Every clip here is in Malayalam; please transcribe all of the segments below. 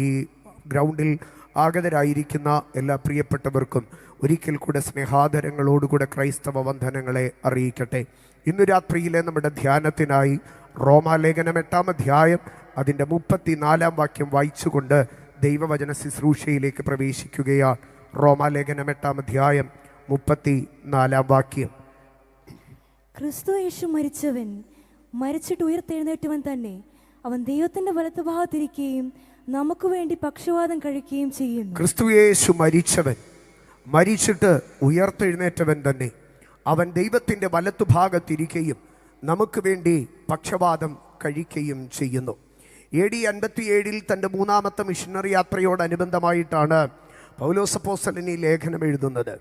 ഈ ഗ്രൗണ്ടിൽ ആഗതരായിരിക്കുന്ന എല്ലാ പ്രിയപ്പെട്ടവർക്കും ഒരിക്കൽ കൂടെ സ്നേഹാദരങ്ങളോടുകൂടെ ക്രൈസ്തവ വന്ദനങ്ങളെ അറിയിക്കട്ടെ. ഇന്നു രാത്രിയിലെ നമ്മുടെ ധ്യാനത്തിനായി റോമാലേഖനം 8-ാം അധ്യായം അതിൻ്റെ 34-ാം വാക്യം വായിച്ചുകൊണ്ട് ദൈവവചന ശുശ്രൂഷയിലേക്ക് പ്രവേശിക്കുകയാണ്. റോമാലേഖനം 8-ാം അധ്യായം 34-ാം വാക്യം. ക്രിസ്തു യേശു മരിച്ചവൻ, മരിച്ചിട്ട് ഉയർത്തെഴുന്നേറ്റവൻ തന്നെ. അവൻ ദൈവത്തിന്റെ വലത്തുഭാഗത്തിരിക്കുകയും നമുക്ക് വേണ്ടി പക്ഷവാദം കഴിക്കുകയും ചെയ്യുന്നു. ക്രിസ്തു യേശു മരിച്ചവൻ, മരിച്ചിട്ട് ഉയർത്തെഴുന്നേറ്റവൻ തന്നെ. അവൻ ദൈവത്തിൻ്റെ വലത്തുഭാഗത്തിരിക്കുകയും നമുക്ക് വേണ്ടി പക്ഷവാദം കഴിക്കുകയും ചെയ്യുന്നു. AD 57 തൻ്റെ 3-ാമത്തെ മിഷണറി യാത്രയോടനുബന്ധമായിട്ടാണ് പൗലോസ് അപ്പോസ്തലൻ ഈ ലേഖനം എഴുതുന്നത്.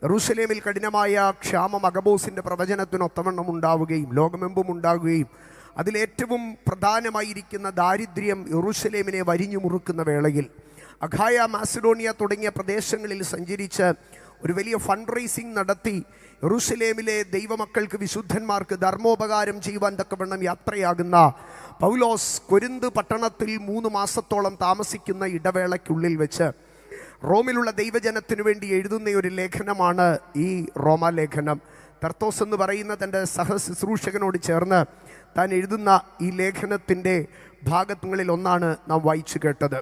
യെരൂശലേമിൽ കഠിനമായ ക്ഷാമം അഗബോസിൻ്റെ പ്രവചനത്തിനൊത്തവണ്ണം ഉണ്ടാവുകയും ലോകമെമ്പും ഉണ്ടാവുകയും അതിലേറ്റവും പ്രധാനമായിരിക്കുന്ന ദാരിദ്ര്യം യെരൂശലേമിനെ വരിഞ്ഞു മുറുക്കുന്ന വേളയിൽ അഖായ, മാസിഡോണിയ തുടങ്ങിയ പ്രദേശങ്ങളിൽ സഞ്ചരിച്ച് ഒരു വലിയ ഫണ്ട് റൈസിംഗ് നടത്തി യെരൂശലേമിലെ ദൈവമക്കൾക്ക്, വിശുദ്ധന്മാർക്ക് ധർമ്മോപകാരം ചെയ്യുവാൻ തക്കവണ്ണം യാത്രയാകുന്ന പൗലോസ് കൊരിന്ത് പട്ടണത്തിൽ 3 മാസത്തോളം താമസിക്കുന്ന ഇടവേളയ്ക്കുള്ളിൽ വെച്ച് റോമിലുള്ള ദൈവജനത്തിനു വേണ്ടി എഴുതുന്ന ഒരു ലേഖനമാണ് ഈ റോമാലേഖനം. തർത്തോസ് എന്ന് പറയുന്ന തൻ്റെ സഹശുശ്രൂഷകനോട് ചേർന്ന് താൻ എഴുതുന്ന ഈ ലേഖനത്തിൻ്റെ ഭാഗങ്ങളിൽ ഒന്നാണ് നാം വായിച്ചു കേട്ടത്.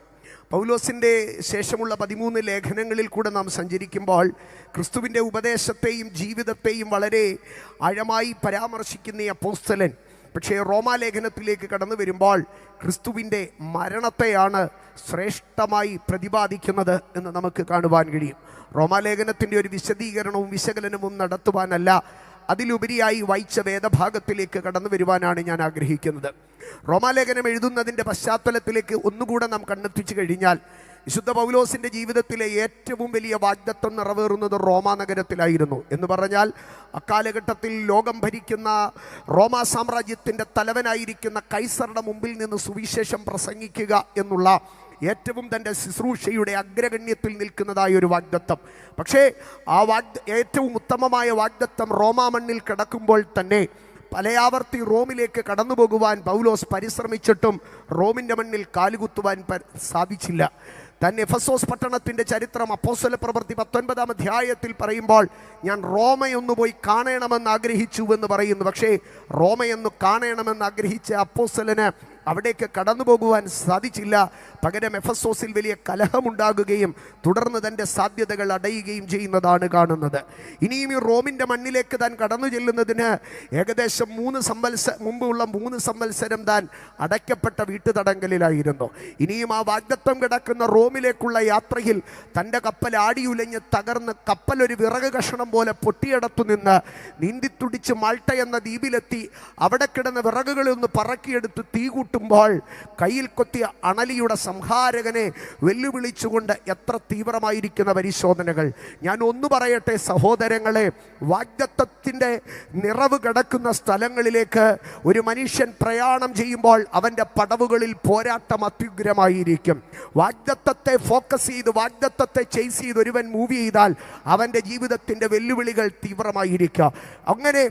പൗലോസിൻ്റെ ശേഷമുള്ള 13 ലേഖനങ്ങളിൽ കൂടെ നാം സഞ്ചരിക്കുമ്പോൾ ക്രിസ്തുവിൻ്റെ ഉപദേശത്തെയും ജീവിതത്തെയും വളരെ ആഴമായി പരാമർശിക്കുന്ന ഈ അപ്പോസ്തലൻ പക്ഷേ റോമാലേഖനത്തിലേക്ക് കടന്നു വരുമ്പോൾ ക്രിസ്തുവിൻ്റെ മരണത്തെയാണ് ശ്രേഷ്ഠമായി പ്രതിപാദിക്കുന്നത് എന്ന് നമുക്ക് കാണുവാൻ കഴിയും. റോമാലേഖനത്തിൻ്റെ ഒരു വിശദീകരണവും വിശകലനവും നടത്തുവാനല്ല, അതിലുപരിയായി വായിച്ച വേദഭാഗത്തിലേക്ക് കടന്നു വരുവാനാണ് ഞാൻ ആഗ്രഹിക്കുന്നത്. റോമാലേഖനം എഴുതുന്നതിൻ്റെ പശ്ചാത്തലത്തിലേക്ക് ഒന്നുകൂടെ നാം കണ്ണെത്തിച്ചു കഴിഞ്ഞാൽ വിശുദ്ധ പൗലോസിൻ്റെ ജീവിതത്തിലെ ഏറ്റവും വലിയ വാഗ്ദത്തം നിറവേറുന്നത് റോമാ നഗരത്തിലായിരുന്നു. എന്ന് പറഞ്ഞാൽ അക്കാലഘട്ടത്തിൽ ലോകം ഭരിക്കുന്ന റോമാ സാമ്രാജ്യത്തിൻ്റെ തലവനായിരിക്കുന്ന കൈസറുടെ മുമ്പിൽ നിന്ന് സുവിശേഷം പ്രസംഗിക്കുക എന്നുള്ള ഏറ്റവും തൻ്റെ ശുശ്രൂഷയുടെ അഗ്രഗണ്യത്തിൽ നിൽക്കുന്നതായ ഒരു വാഗ്ദത്തം. പക്ഷേ ആ ഏറ്റവും ഉത്തമമായ വാഗ്ദത്തം റോമാ മണ്ണിൽ കിടക്കുമ്പോൾ തന്നെ പലയാവർത്തി റോമിലേക്ക് കടന്നു പോകുവാൻ പൗലോസ് പരിശ്രമിച്ചിട്ടും റോമിൻ്റെ മണ്ണിൽ കാലുകുത്തുവാൻ സാധിച്ചില്ല. തന്നെ എഫെസോസ് പട്ടണത്തിൻ്റെ ചരിത്രം അപ്പോസ്തല പ്രവൃത്തി 19-ാം അധ്യായത്തിൽ പറയുമ്പോൾ ഞാൻ റോമയൊന്നു പോയി കാണണമെന്ന് ആഗ്രഹിച്ചു എന്ന് പറയുന്നു. പക്ഷേ റോമയൊന്നു കാണണമെന്ന് ആഗ്രഹിച്ച അപ്പോസ്തലന് അവിടേക്ക് കടന്നു പോകുവാൻ സാധിച്ചില്ല. പകരം എഫെസോസിൽ വലിയ കലഹമുണ്ടാകുകയും തുടർന്ന് തൻ്റെ സാധ്യതകൾ അടയുകയും ചെയ്യുന്നതാണ് കാണുന്നത്. ഇനിയും ഈ റോമിൻ്റെ മണ്ണിലേക്ക് താൻ കടന്നു ചെല്ലുന്നതിന് ഏകദേശം 3 സംവത്സരം താൻ അടയ്ക്കപ്പെട്ട വീട്ടുതടങ്കലിലായിരുന്നു. ഇനിയും ആ വാഗ്ദത്തം കിടക്കുന്ന റോമിലേക്കുള്ള യാത്രയിൽ തൻ്റെ കപ്പൽ ആടിയുലഞ്ഞ് തകർന്ന് കപ്പലൊരു വിറക് കഷണം പോലെ പൊട്ടിയടത്തു നിന്ന് നീന്തിത്തുടിച്ച് മാൾട്ട എന്ന ദ്വീപിലെത്തി അവിടെ കിടന്ന വിറകുകളൊന്ന് പറക്കിയെടുത്ത് തീ കൂട്ടുമ്പോൾ കയ്യിൽ കൊത്തിയ അണലിയുടെ സംഹാരകനെ വെല്ലുവിളിച്ചുകൊണ്ട് എത്ര തീവ്രമായിരിക്കുന്ന പരിശോധനകൾ. ഞാൻ ഒന്ന് പറയട്ടെ സഹോദരങ്ങളെ, വാഗ്ദത്തത്തിൻ്റെ നിറവ് കിടക്കുന്ന സ്ഥലങ്ങളിലേക്ക് ഒരു മനുഷ്യൻ പ്രയാണം ചെയ്യുമ്പോൾ അവൻ്റെ പടവുകളിൽ പോരാട്ടം അത്യുഗ്രമായിരിക്കും. വാഗ്ദത്തത്തെ ഫോക്കസ് ചെയ്ത്, വാഗ്ദത്തത്തെ ചേസ് ചെയ്ത് ഒരുവൻ മൂവ് ചെയ്താൽ അവൻ്റെ ജീവിതത്തിൻ്റെ വെല്ലുവിളികൾ തീവ്രമായിരിക്കുക. അങ്ങനെ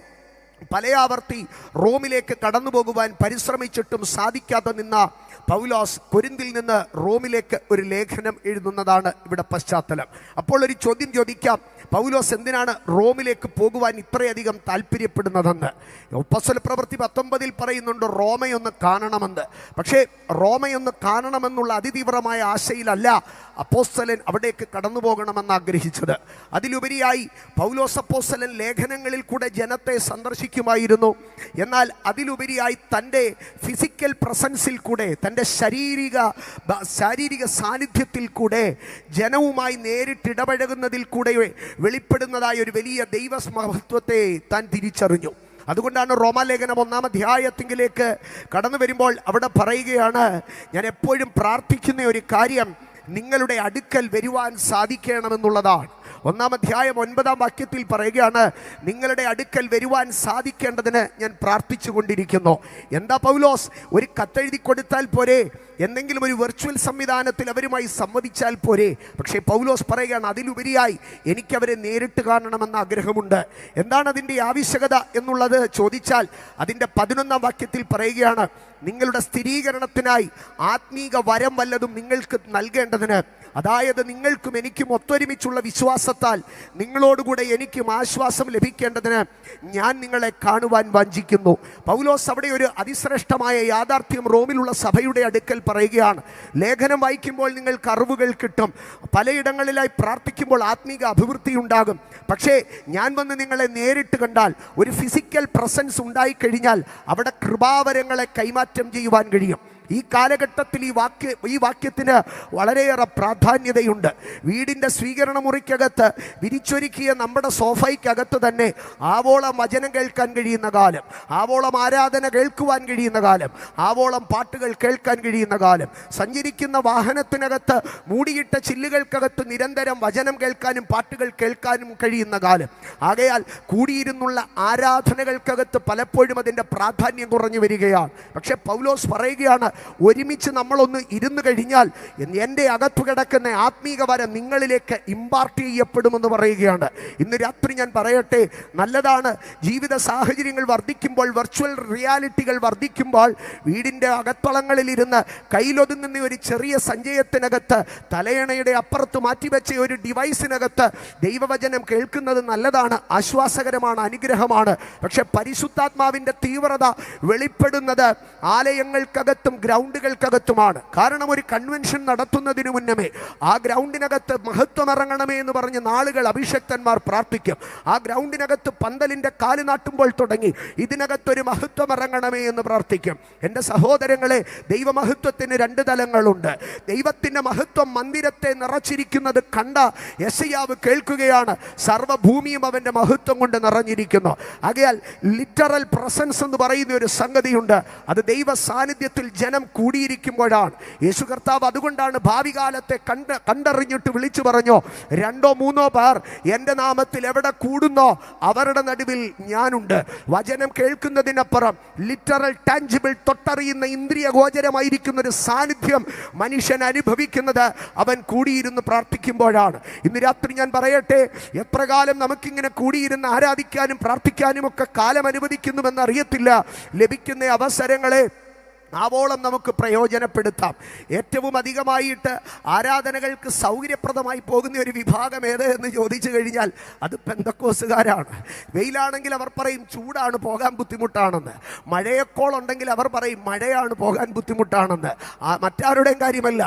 പലയാവർത്തി റോമിലേക്ക് കടന്നു പോകുവാൻ പരിശ്രമിച്ചിട്ടും സാധിക്കാതെ നിന്ന പൗലോസ് കൊരിന്തിൽ നിന്ന് റോമിലേക്ക് ഒരു ലേഖനം എഴുതുന്നതാണ് ഇവിടെ പശ്ചാത്തലം. അപ്പോൾ ഒരു ചോദ്യം ചോദിക്കാം, പൗലോസ് എന്തിനാണ് റോമിലേക്ക് പോകുവാൻ ഇത്രയധികം താല്പര്യപ്പെടുന്നതെന്ന്. അപ്പോസ്തല പ്രവൃത്തി 19-ൽ പറയുന്നുണ്ട് റോമയൊന്ന് കാണണമെന്ന്. പക്ഷേ റോമയൊന്ന് കാണണമെന്നുള്ള അതിതീവ്രമായ ആശയിലല്ല അപ്പോസ്തലൻ അവിടേക്ക് കടന്നു പോകണമെന്ന് ആഗ്രഹിച്ചത്. അതിലുപരിയായി പൗലോസ് അപ്പോസ്തലൻ ലേഖനങ്ങളിൽ കൂടെ ജനത്തെ സന്ദർശിക്കുമായിരുന്നു. എന്നാൽ അതിലുപരിയായി തൻ്റെ ഫിസിക്കൽ പ്രസൻസിൽ കൂടെ, തൻ്റെ ശാരീരിക സാന്നിധ്യത്തിൽ കൂടെ ജനവുമായി നേരിട്ടിടപഴകുന്നതിൽ കൂടെ വെളിപ്പെടുന്നതായ ഒരു വലിയ ദൈവമഹത്വത്തെ താൻ തിരിച്ചറിഞ്ഞു. അതുകൊണ്ടാണ് റോമാലേഖനം 1-ാം അധ്യായത്തിലേക്ക് കടന്നു വരുമ്പോൾ അവിടെ പറയുകയാണ്, ഞാൻ എപ്പോഴും പ്രാർത്ഥിക്കുന്ന ഒരു കാര്യം നിങ്ങളുടെ അടുക്കൽ വരുവാൻ സാധിക്കണമെന്നുള്ളതാണ്. 1-ാം അധ്യായം 9-ാം വാക്യത്തിൽ പറയുകയാണ്, നിങ്ങളുടെ അടുക്കൽ വരുവാൻ സാധിക്കേണ്ടതിന് ഞാൻ പ്രാർത്ഥിച്ചു കൊണ്ടിരിക്കുന്നു. എന്താ പൗലോസ്? ഒരു കത്തെഴുതി കൊടുത്താൽ പോരെ? എന്തെങ്കിലും ഒരു വെർച്വൽ സംവിധാനത്തിൽ അവരുമായി സംവദിച്ചാൽ പോരെ? പക്ഷേ പൗലോസ് പറയുകയാണ്, അതിലുപരിയായി എനിക്കവരെ നേരിട്ട് കാണണമെന്ന ആഗ്രഹമുണ്ട്. എന്താണ് അതിൻ്റെ ആവശ്യകത എന്നുള്ളത് ചോദിച്ചാൽ അതിൻ്റെ 11-ാം വാക്യത്തിൽ പറയുകയാണ്, നിങ്ങളുടെ സ്ഥിരീകരണത്തിനായി ആത്മീക വരം വല്ലതും നിങ്ങൾക്ക് നൽകേണ്ടതിന്, അതായത് നിങ്ങൾക്കും എനിക്കും ഒത്തൊരുമിച്ചുള്ള വിശ്വാസത്താൽ നിങ്ങളോടുകൂടെ എനിക്കും ആശ്വാസം ലഭിക്കേണ്ടതിന് ഞാൻ നിങ്ങളെ കാണുവാൻ വാഞ്ചിക്കുന്നു. പൗലോസ് അവിടെ ഒരു അതിശ്രേഷ്ഠമായ യാഥാർത്ഥ്യം റോമിലുള്ള സഭയുടെ അടുക്കൽ പറയുകയാണ്. ലേഖനം വായിക്കുമ്പോൾ നിങ്ങൾക്ക് അറിവുകൾ കിട്ടും, പലയിടങ്ങളിലായി പ്രാർത്ഥിക്കുമ്പോൾ ആത്മീക അഭിവൃദ്ധി ഉണ്ടാകും. പക്ഷേ ഞാൻ വന്ന് നിങ്ങളെ നേരിട്ട് കണ്ടാൽ, ഒരു ഫിസിക്കൽ പ്രസൻസ് ഉണ്ടായിക്കഴിഞ്ഞാൽ അവിടെ കൃപാവരങ്ങളെ കൈമാറ്റം ചെയ്യുവാൻ കഴിയും. ഈ കാലഘട്ടത്തിൽ ഈ വാക്യത്തിന് വളരെയേറെ പ്രാധാന്യതയുണ്ട്. വീടിൻ്റെ സ്വീകരണ മുറിക്കകത്ത് വിരിച്ചൊരുക്കിയ നമ്മുടെ സോഫയ്ക്കകത്ത് തന്നെ ആവോളം വചനം കേൾക്കാൻ കഴിയുന്ന കാലം, ആവോളം ആരാധന കേൾക്കുവാൻ കഴിയുന്ന കാലം, ആവോളം പാട്ടുകൾ കേൾക്കാൻ കഴിയുന്ന കാലം, സഞ്ചരിക്കുന്ന വാഹനത്തിനകത്ത് മൂടിയിട്ട ചില്ലുകൾക്കകത്ത് നിരന്തരം വചനം കേൾക്കാനും പാട്ടുകൾ കേൾക്കാനും കഴിയുന്ന കാലം. ആകയാൽ കൂടിയിരുന്നുള്ള ആരാധനകൾക്കകത്ത് പലപ്പോഴും അതിൻ്റെ പ്രാധാന്യം കുറഞ്ഞു വരികയാണ്. പക്ഷേ പൗലോസ് പറയുകയാണ്, ഒരുമിച്ച് നമ്മളൊന്ന് ഇരുന്ന് കഴിഞ്ഞാൽ എൻ്റെ അകത്തു കിടക്കുന്ന ആത്മീക വരം നിങ്ങളിലേക്ക് ഇമ്പാർട്ട് ചെയ്യപ്പെടുമെന്ന് പറയുകയാണ്. ഇന്ന് രാത്രി ഞാൻ പറയട്ടെ, നല്ലതാണ് ജീവിത സാഹചര്യങ്ങൾ വർദ്ധിക്കുമ്പോൾ, വെർച്വൽ റിയാലിറ്റികൾ വർദ്ധിക്കുമ്പോൾ, വീടിൻ്റെ അകത്തളങ്ങളിലിരുന്ന് കയ്യിലൊതുങ്ങുന്ന ഒരു ചെറിയ സഞ്ചയത്തിനകത്ത്, തലയണയുടെ അപ്പുറത്ത് മാറ്റിവെച്ച ഒരു ഡിവൈസിനകത്ത് ദൈവവചനം കേൾക്കുന്നത് നല്ലതാണ്, ആശ്വാസകരമാണ്, അനുഗ്രഹമാണ്. പക്ഷെ പരിശുദ്ധാത്മാവിൻ്റെ തീവ്രത വെളിപ്പെടുന്നത് ആലയങ്ങൾക്കകത്തും ഗ്രൗണ്ടുകൾക്കകത്തുമാണ്. കാരണം ഒരു കൺവെൻഷൻ നടത്തുന്നതിന് മുന്നമേ ആ ഗ്രൗണ്ടിനകത്ത് മഹത്വം ഇറങ്ങണമേ എന്ന് പറഞ്ഞ് നാളുകൾ അഭിഷക്തന്മാർ പ്രാർത്ഥിക്കും. ആ ഗ്രൗണ്ടിനകത്ത് പന്തലിൻ്റെ കാല് നാട്ടുമ്പോൾ തുടങ്ങി ഇതിനകത്തൊരു മഹത്വം ഇറങ്ങണമേ എന്ന് പ്രാർത്ഥിക്കും. എൻ്റെ സഹോദരങ്ങളെ, ദൈവമഹത്വത്തിന് 2 തലങ്ങളുണ്ട്. ദൈവത്തിൻ്റെ മഹത്വം മന്ദിരത്തെ നിറച്ചിരിക്കുന്നത് കണ്ട യെശയ്യാവ് കേൾക്കുകയാണ്, സർവ്വഭൂമിയും അവൻ്റെ മഹത്വം കൊണ്ട് നിറഞ്ഞിരിക്കുന്നു. ആകയാൽ ലിറ്ററൽ പ്രസൻസ് എന്ന് പറയുന്ന ഒരു സംഗതിയുണ്ട്. അത് ദൈവ സാന്നിധ്യത്തിൽ ജനം കൂടിയിരിക്കുമ്പോഴാണ്. യേശു കർത്താവ് അതുകൊണ്ടാണ് ഭാവി കാലത്തെ കണ്ടറിഞ്ഞിട്ട് വിളിച്ചു പറഞ്ഞു, 2-3 പേർ എൻ്റെ നാമത്തിൽ എവിടെ കൂടുന്നോ അവരുടെ നടുവിൽ ഞാനുണ്ട്. വചനം കേൾക്കുന്നതിനപ്പുറം ലിറ്ററൽ ടാഞ്ചിബിൾ, തൊട്ടറിയുന്ന ഇന്ദ്രിയ ഗോചരമായിരിക്കുന്ന ഒരു സാന്നിധ്യം മനുഷ്യൻ അനുഭവിക്കുന്നത് അവൻ കൂടിയിരുന്ന് പ്രാർത്ഥിക്കുമ്പോഴാണ്. ഇന്ന് രാത്രി ഞാൻ പറയട്ടെ, എത്രകാലം നമുക്കിങ്ങനെ കൂടിയിരുന്ന് ആരാധിക്കാനും പ്രാർത്ഥിക്കാനും ഒക്കെ കാലം അനുവദിക്കുന്നുവെന്ന് അറിയത്തില്ല. ലഭിക്കുന്ന അവസരങ്ങളെ ആവോളം നമുക്ക് പ്രയോജനപ്പെടുത്താം. ഏറ്റവും അധികമായിട്ട് ആരാധനകൾക്ക് സൗകര്യപ്രദമായി പോകുന്ന ഒരു വിഭാഗം ഏത് എന്ന് ചോദിച്ചു കഴിഞ്ഞാൽ അത് പെന്തക്കോസുകാരാണ്. വെയിലാണെങ്കിൽ അവർ പറയും ചൂടാണ്, പോകാൻ ബുദ്ധിമുട്ടാണെന്ന്. മഴയൊക്കോളുണ്ടെങ്കിൽ അവർ പറയും മഴയാണ്, പോകാൻ ബുദ്ധിമുട്ടാണെന്ന്. മറ്റാരുടെയും കാര്യമല്ല,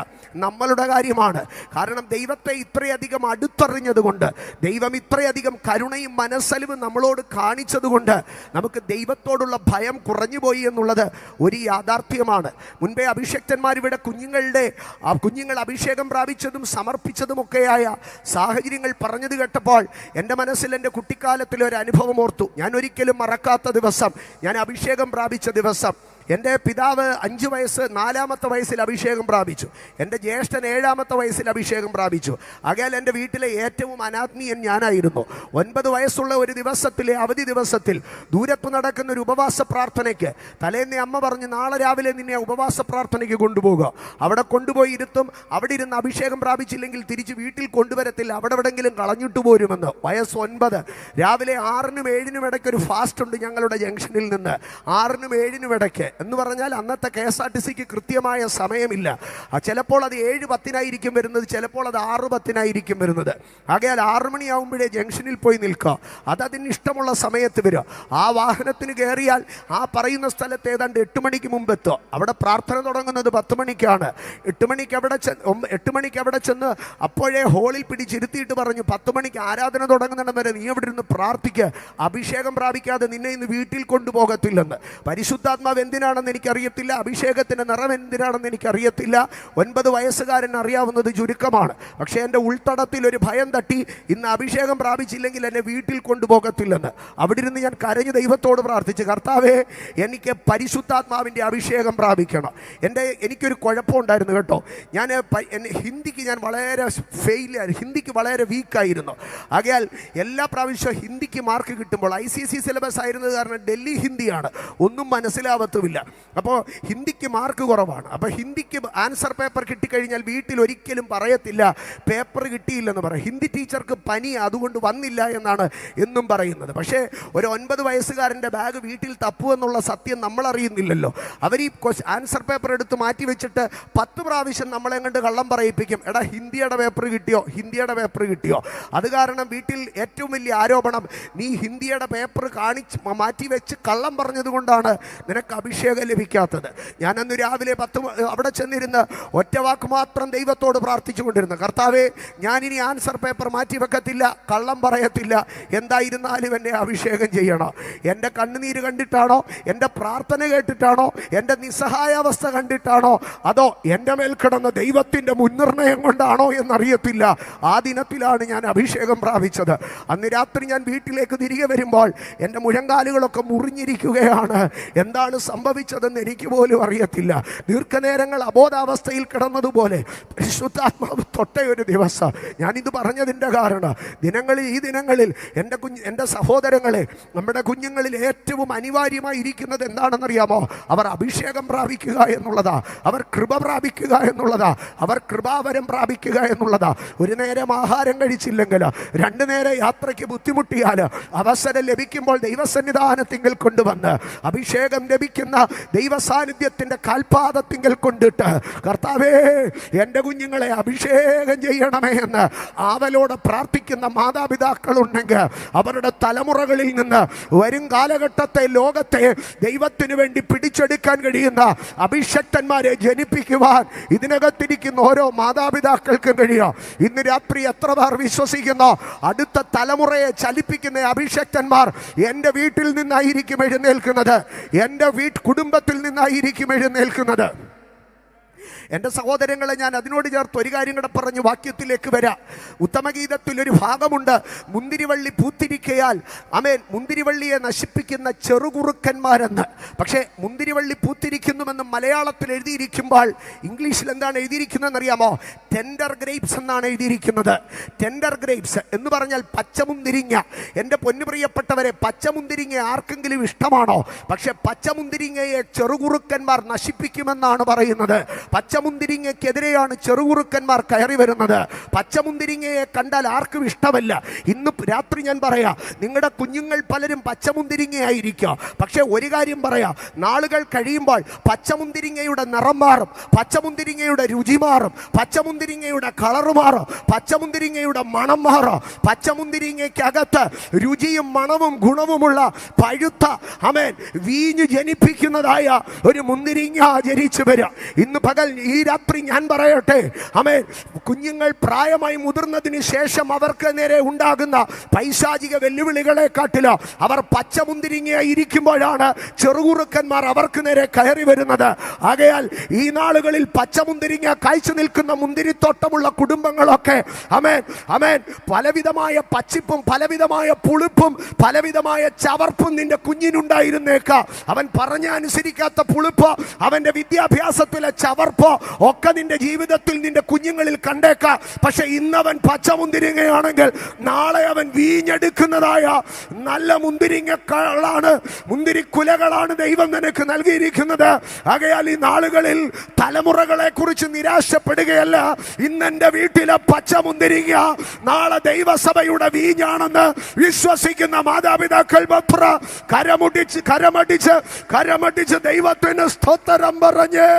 നമ്മളുടെ കാര്യമാണ്. കാരണം ദൈവത്തെ ഇത്രയധികം അടുത്തറിഞ്ഞതുകൊണ്ട്, ദൈവം ഇത്രയധികം കരുണയും മനസ്സലിവും നമ്മളോട് കാണിച്ചതുകൊണ്ട് നമുക്ക് ദൈവത്തോടുള്ള ഭയം കുറഞ്ഞുപോയി എന്നുള്ളത് ഒരു യാഥാർത്ഥ്യം ാണ്. മുൻപേ അഭിഷക്തന്മാർ ഇവിടെ കുഞ്ഞുങ്ങൾ അഭിഷേകം പ്രാപിച്ചതും സമർപ്പിച്ചതുമൊക്കെയായ സാഹചര്യങ്ങൾ പറഞ്ഞത് കേട്ടപ്പോൾ എൻ്റെ മനസ്സിൽ എൻ്റെ കുട്ടിക്കാലത്തിലെ ഒരു അനുഭവം ഓർത്തു. ഞാൻ ഒരിക്കലും മറക്കാത്ത ദിവസം, ഞാൻ അഭിഷേകം പ്രാപിച്ച ദിവസം. എൻ്റെ പിതാവ് 5 വയസ്സ് 4-ാമത്തെ വയസ്സിൽ അഭിഷേകം പ്രാപിച്ചു. എൻ്റെ ജ്യേഷ്ഠൻ 7-ാമത്തെ വയസ്സിൽ അഭിഷേകം പ്രാപിച്ചു. ആകയാൽ എൻ്റെ വീട്ടിലെ ഏറ്റവും അനാത്മീയൻ ഞാനായിരുന്നു. 9 വയസ്സുള്ള ഒരു ദിവസത്തിലെ അവധി ദിവസത്തിൽ ദൂരത്ത് നടക്കുന്ന ഒരു ഉപവാസ പ്രാർത്ഥനയ്ക്ക് തലേന്ന് അമ്മ പറഞ്ഞു, നാളെ രാവിലെ നിന്നെ ഉപവാസ പ്രാർത്ഥനയ്ക്ക് കൊണ്ടുപോകുക. അവിടെ കൊണ്ടുപോയി ഇരുത്തും. അവിടെ ഇരുന്ന് അഭിഷേകം പ്രാപിച്ചില്ലെങ്കിൽ തിരിച്ച് വീട്ടിൽ കൊണ്ടുവരത്തില്ല, അവിടെ എവിടെങ്കിലും കളഞ്ഞിട്ട് പോരുമെന്ന്. വയസ്സ് 9. രാവിലെ 6-നും 7-നും ഇടയ്ക്ക് ഒരു ഫാസ്റ്റ് ഉണ്ട് ഞങ്ങളുടെ ജംഗ്ഷനിൽ നിന്ന്. 6-നും 7-നും ഇടയ്ക്ക് എന്ന് പറഞ്ഞാൽ അന്നത്തെ KSRTCക്ക് കൃത്യമായ സമയമില്ല. ചിലപ്പോൾ അത് 7:10 വരുന്നത്, ചിലപ്പോൾ അത് 6:10 വരുന്നത്. ആകയാൽ 6 മണിയാവുമ്പോഴേ ജംഗ്ഷനിൽ പോയി നിൽക്കുക. അതിന് ഇഷ്ടമുള്ള സമയത്ത് വരിക. ആ വാഹനത്തിന് കയറിയാൽ ആ പറയുന്ന സ്ഥലത്ത് ഏതാണ്ട് 8 മണിക്ക് മുമ്പ് എത്തുക. അവിടെ പ്രാർത്ഥന തുടങ്ങുന്നത് 10 മണിക്കാണ്. 8 മണിക്ക് അവിടെ ചെന്ന് അപ്പോഴേ ഹോളിൽ പിടിച്ചിരുത്തിയിട്ട് പറഞ്ഞു, 10 മണിക്ക് ആരാധന തുടങ്ങുന്നിടം വരെ നീ അവിടെ ഇരുന്ന് പ്രാർത്ഥിക്കുക, അഭിഷേകം പ്രാപിക്കാതെ നിന്നെ ഇന്ന് വീട്ടിൽ കൊണ്ടുപോകത്തില്ലെന്ന്. പരിശുദ്ധാത്മാവ് എന്തിനാ എന്തിനാണെന്ന് എനിക്കറിയത്തില്ല, അഭിഷേകത്തിൻ്റെ നിറം എന്തിനാണെന്ന് എനിക്കറിയത്തില്ല. 9 വയസ്സുകാരൻ അറിയാവുന്നത് ചുരുക്കമാണ്. പക്ഷേ എൻ്റെ ഉൾത്തടത്തിൽ ഒരു ഭയം തട്ടി, ഇന്ന് അഭിഷേകം പ്രാപിച്ചില്ലെങ്കിൽ എന്നെ വീട്ടിൽ കൊണ്ടുപോകത്തില്ലെന്ന്. അവിടെ ഇരുന്ന് ഞാൻ കരഞ്ഞ് ദൈവത്തോട് പ്രാർത്ഥിച്ചു, കർത്താവേ, എനിക്ക് പരിശുദ്ധാത്മാവിൻ്റെ അഭിഷേകം പ്രാപിക്കണം. എനിക്കൊരു കുഴപ്പമുണ്ടായിരുന്നു കേട്ടോ. ഹിന്ദിക്ക് ഞാൻ വളരെ ഹിന്ദിക്ക് വളരെ വീക്കായിരുന്നു. ആകയാൽ എല്ലാ പ്രാവശ്യവും ഹിന്ദിക്ക് മാർക്ക് കിട്ടുമ്പോൾ ICSE സിലബസ് ആയിരുന്നത് കാരണം ഡൽഹി ഹിന്ദിയാണ്, ഒന്നും മനസ്സിലാവത്തുമില്ല. അപ്പോൾ ഹിന്ദിക്ക് മാർക്ക് കുറവാണ്. അപ്പോൾ ഹിന്ദിക്ക് ആൻസർ പേപ്പർ കിട്ടിക്കഴിഞ്ഞാൽ വീട്ടിൽ ഒരിക്കലും പറയത്തില്ല പേപ്പർ കിട്ടിയില്ലെന്ന് പറയും. ഹിന്ദി ടീച്ചർക്ക് പനി, അതുകൊണ്ട് വന്നില്ല എന്നാണ് എന്നും പറയുന്നത്. പക്ഷേ ഒരു 9 വയസ്സുകാരൻ്റെ ബാഗ് വീട്ടിൽ തപ്പുമെന്നുള്ള സത്യം നമ്മൾ അറിയുന്നില്ലല്ലോ. അവർ ഈ ആൻസർ പേപ്പർ എടുത്ത് മാറ്റി വെച്ചിട്ട് 10 പ്രാവശ്യം നമ്മളെ കണ്ട് കള്ളം പറയിപ്പിക്കും. എടാ, ഹിന്ദിയുടെ പേപ്പർ കിട്ടിയോ, ഹിന്ദിയുടെ പേപ്പർ കിട്ടിയോ? അത് കാരണം വീട്ടിൽ ഏറ്റവും വലിയ ആരോപണം, നീ ഹിന്ദിയുടെ പേപ്പർ മാറ്റി വെച്ച് കള്ളം പറഞ്ഞത് കൊണ്ടാണ് നിനക്ക് അഭിഷേകം ലഭിക്കാത്തത്. ഞാനന്ന് രാവിലെ 10 അവിടെ ചെന്നിരുന്ന് ഒറ്റ വാക്ക് മാത്രം ദൈവത്തോട് പ്രാർത്ഥിച്ചു കൊണ്ടിരുന്നു, കർത്താവേ, ഞാനിനി ആൻസർ പേപ്പർ മാറ്റി വെക്കത്തില്ല, കള്ളം പറയത്തില്ല, എന്തായിരുന്നാലും എന്നെ അഭിഷേകം ചെയ്യണം. എൻ്റെ കണ്ണുനീര് കണ്ടിട്ടാണോ, എൻ്റെ പ്രാർത്ഥന കേട്ടിട്ടാണോ, എൻ്റെ നിസ്സഹായാവസ്ഥ കണ്ടിട്ടാണോ, അതോ എൻ്റെ മേൽ കിടന്ന ദൈവത്തിൻ്റെ മുൻനിർണയം കൊണ്ടാണോ എന്നറിയത്തില്ല. ആ ദിനത്തിലാണ് ഞാൻ അഭിഷേകം പ്രാപിച്ചത്. അന്ന് രാത്രി ഞാൻ വീട്ടിലേക്ക് തിരികെ വരുമ്പോൾ എൻ്റെ മുഴങ്കാലുകളൊക്കെ മുറിഞ്ഞിരിക്കുകയാണ്. എന്താണ് സംഭവിച്ചതെന്ന് എനിക്ക് പോലും അറിയത്തില്ല. ദീർഘനേരങ്ങൾ അബോധാവസ്ഥയിൽ കിടന്നതുപോലെ പരിശുദ്ധാത്മാവ് തൊട്ട ഒരു ദിവസം. ഞാനിത് പറഞ്ഞതിൻ്റെ കാരണം, ഈ ദിനങ്ങളിൽ എൻ്റെ സഹോദരങ്ങളെ, നമ്മുടെ കുഞ്ഞുങ്ങളിൽ ഏറ്റവും അനിവാര്യമായി ഇരിക്കുന്നത് എന്താണെന്നറിയാമോ? അവർ അഭിഷേകം പ്രാപിക്കുക എന്നുള്ളതാ, അവർ കൃപ പ്രാപിക്കുക എന്നുള്ളതാ, അവർ കൃപാവരം പ്രാപിക്കുക എന്നുള്ളതാ. ഒരു നേരം ആഹാരം കഴിച്ചില്ലെങ്കിൽ, 2 നേരം യാത്രയ്ക്ക് ബുദ്ധിമുട്ടിയാൽ, അവസരം ലഭിക്കുമ്പോൾ ദൈവസന്നിധാനത്തിങ്കൽ കൊണ്ടുവന്ന് അഭിഷേകം ലഭിക്കുന്ന ദൈവസാന്നിധ്യത്തിൻ്റെ കാൽപാദത്തിങ്കൽ കൊണ്ടിട്ട്, കർത്താവേ, എൻ്റെ കുഞ്ഞുങ്ങളെ അഭിഷേകം ചെയ്യണമേ എന്ന് ആവലോടെ പ്രാർത്ഥിക്കുന്ന മാതാപിതാക്കളുണ്ടെങ്കിൽ, അവരുടെ തലമുറകളിൽ നിന്ന് വരും കാലഘട്ടത്തെ, ലോകത്തെ ദൈവത്തിനു വേണ്ടി പിടിച്ചെടുക്കാൻ കഴിയുന്ന അഭിഷക്തന്മാരെ ജനിപ്പിക്കുവാൻ ഇതിനകത്തിരിക്കുന്ന ഓരോ മാതാപിതാക്കൾക്കും കഴിയും. ഇന്ന് രാത്രി എത്ര പേർ വിശ്വസിക്കുന്നു, അടുത്ത തലമുറയെ ചലിപ്പിക്കുന്ന അഭിഷക്തന്മാർ എൻ്റെ വീട്ടിൽ നിന്നായിരിക്കും എഴുന്നേൽക്കുന്നത്, എൻ്റെ കുടുംബത്തിൽ നിന്നായിരിക്കും എഴുന്നേൽക്കുന്നത്. എൻ്റെ സഹോദരങ്ങളെ, ഞാൻ അതിനോട് ചേർത്ത് ഒരു കാര്യം കൂടെ പറഞ്ഞ് വാക്യത്തിലേക്ക് വരാം. ഉത്തമഗീതത്തിലൊരു ഭാഗമുണ്ട്, മുന്തിരിവള്ളി പൂത്തിരിക്കയാൽ ആമേൻ മുന്തിരിവള്ളിയെ നശിപ്പിക്കുന്ന ചെറുകുറുക്കന്മാരെന്ന്. പക്ഷേ മുന്തിരിവള്ളി പൂത്തിരിക്കുന്നുവെന്ന് മലയാളത്തിൽ എഴുതിയിരിക്കുമ്പോൾ ഇംഗ്ലീഷിൽ എന്താണ് എഴുതിയിരിക്കുന്നതെന്ന് അറിയാമോ? ടെൻഡർ ഗ്രേപ്സ് എന്നാണ് എഴുതിയിരിക്കുന്നത്. ടെൻഡർ ഗ്രേപ്സ് എന്ന് പറഞ്ഞാൽ പച്ചമുന്തിരിങ്ങ. എൻ്റെ പൊന്നുപ്രിയപ്പെട്ടവരെ, പച്ചമുന്തിരിങ്ങ ആർക്കെങ്കിലും ഇഷ്ടമാണോ? പക്ഷെ പച്ചമുന്തിരിങ്ങയെ ചെറുകുറുക്കന്മാർ നശിപ്പിക്കുമെന്നാണ് പറയുന്നത്. പച്ചമുന്തിരിങ്ങയ്ക്കെതിരെയാണ് ചെറുകുറുക്കന്മാർ കയറി വരുന്നത്. പച്ചമുന്തിരിങ്ങയെ കണ്ടാൽ ആർക്കും ഇഷ്ടമല്ല. ഇന്ന് രാത്രി ഞാൻ പറയാം, നിങ്ങളുടെ കുഞ്ഞുങ്ങൾ പലരും പച്ചമുന്തിരിങ്ങയായിരിക്കാം. പക്ഷെ ഒരു കാര്യം പറയാം, നാളുകൾ കഴിയുമ്പോൾ പച്ചമുന്തിരിങ്ങയുടെ നിറം മാറും, പച്ചമുന്തിരിങ്ങയുടെ രുചി മാറും, പച്ചമുന്തിരിങ്ങയുടെ കളറ് മാറും, പച്ചമുന്തിരിങ്ങയുടെ മണം മാറും. പച്ചമുന്തിരിങ്ങയ്ക്കകത്ത് രുചിയും മണവും ഗുണവുമുള്ള പഴുത്ത വീഞ്ഞ് ജനിപ്പിക്കുന്നതായ ഒരു മുന്തിരിങ്ങ ജനിച്ചു വരാം. ഇന്ന് ഈ രാത്രി ഞാൻ പറയട്ടെ, കുഞ്ഞുങ്ങൾ പ്രായമായി മുതിർന്നതിന് ശേഷം അവർക്ക് നേരെ ഉണ്ടാകുന്ന പൈശാചിക വെല്ലുവിളികളെക്കാട്ടിലോ അവർ പച്ചമുന്തിരിങ്ങയായി ഇരിക്കുമ്പോഴാണ് ചെറുകുറുക്കന്മാർ അവർക്ക് നേരെ കയറി വരുന്നത്. ആകയാൽ ഈ നാളുകളിൽ പച്ചമുന്തിരിങ്ങ കായ്ച്ചു നിൽക്കുന്ന മുന്തിരിത്തോട്ടമുള്ള കുടുംബങ്ങളൊക്കെ പലവിധമായ പച്ചിപ്പും പലവിധമായ പുളിപ്പും പലവിധമായ ചവർപ്പും നിന്റെ കുഞ്ഞിനുണ്ടായിരുന്നേക്കാം. അവൻ പറഞ്ഞ അനുസരിക്കാത്ത പുളിപ്പോ അവന്റെ വിദ്യാഭ്യാസത്തിലെ ചവർപ്പോ ഒക്കെ നിന്റെ ജീവിതത്തിൽ നിന്റെ കുഞ്ഞുങ്ങളിൽ കണ്ടേക്കാം. പക്ഷെ ഇന്നവൻ പച്ചമുന്തിരിങ്ങയാണെങ്കിൽ നാളെ അവൻ വീഞ്ഞെടുക്കുന്നതായ നല്ല മുന്തിരിക്കുലകളാണ് ദൈവം നിനക്ക് നൽകിയിരിക്കുന്നത്. ആകയാൽ ഈ നാളുകളിൽ തലമുറകളെ കുറിച്ച് നിരാശപ്പെടുകയല്ല. ഇന്നെന്റെ വീട്ടിലെ പച്ചമുന്തിരിങ്ങ നാളെ ദൈവസഭയുടെ വീഞ്ഞാണെന്ന് വിശ്വസിക്കുന്ന മാതാപിതാക്കൾ കരമടിച്ച് ദൈവത്തിന് സ്തോത്രം പറഞ്ഞ്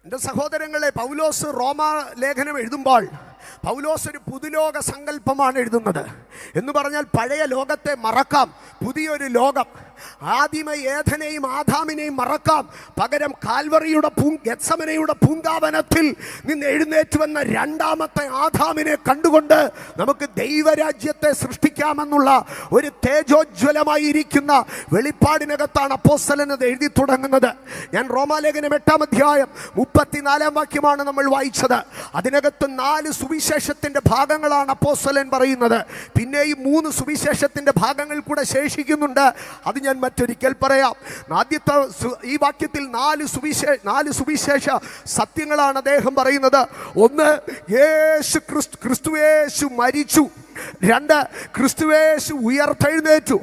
എൻ്റെ സഹോദരങ്ങളെ, പൗലോസ് റോമ ലേഖനം എഴുതുമ്പോൾ പൗലോസ് ഒരു പുതുലോക സങ്കല്പമാണ് എഴുതുന്നത്. എന്ന് പറഞ്ഞാൽ പഴയ ലോകത്തെ മറക്കാം, പുതിയൊരു ലോകം. ആദിമ ഏഥനെയും ആദാമിനെയും മറക്കാം. പകരം കാൽവറിയുടെ ഗെത്സമനയുടെ പൂങ്കാവനത്തിൽ നിന്ന് എഴുന്നേറ്റ് വന്ന രണ്ടാമത്തെ ആദാമിനെ കണ്ടുകൊണ്ട് നമുക്ക് ദൈവരാജ്യത്തെ സൃഷ്ടിക്കാമെന്നുള്ള ഒരു തേജോജ്വലമായിരിക്കുന്ന വെളിപ്പാടിനകത്താണ് അപ്പോസ്തലൻ അത് എഴുതി തുടങ്ങുന്നത്. ഞാൻ റോമാലേഖനം 8-ാം അധ്യായം 34-ാം വാക്യമാണ് നമ്മൾ വായിച്ചത്. അതിനകത്ത് 4 സുവിശേഷത്തിന്റെ ഭാഗങ്ങളാണ് അപ്പോസ്തലൻ പറയുന്നത്. പിന്നെയും 3 സുവിശേഷത്തിന്റെ ഭാഗങ്ങൾ കൂടെ ശേഷിക്കുന്നുണ്ട്. അത് ഞാൻ മറ്റൊരിക്കൽ പറയാം. ആദ്യത്തെ ഈ വാക്യത്തിൽ 4 സുവിശേഷ സത്യങ്ങളാണ് അദ്ദേഹം പറയുന്നത്. ഒന്ന്, ക്രിസ്തുയേശു മരിച്ചു. 2, ക്രിസ്തുയേശു ഉയർത്തെഴുന്നേറ്റു.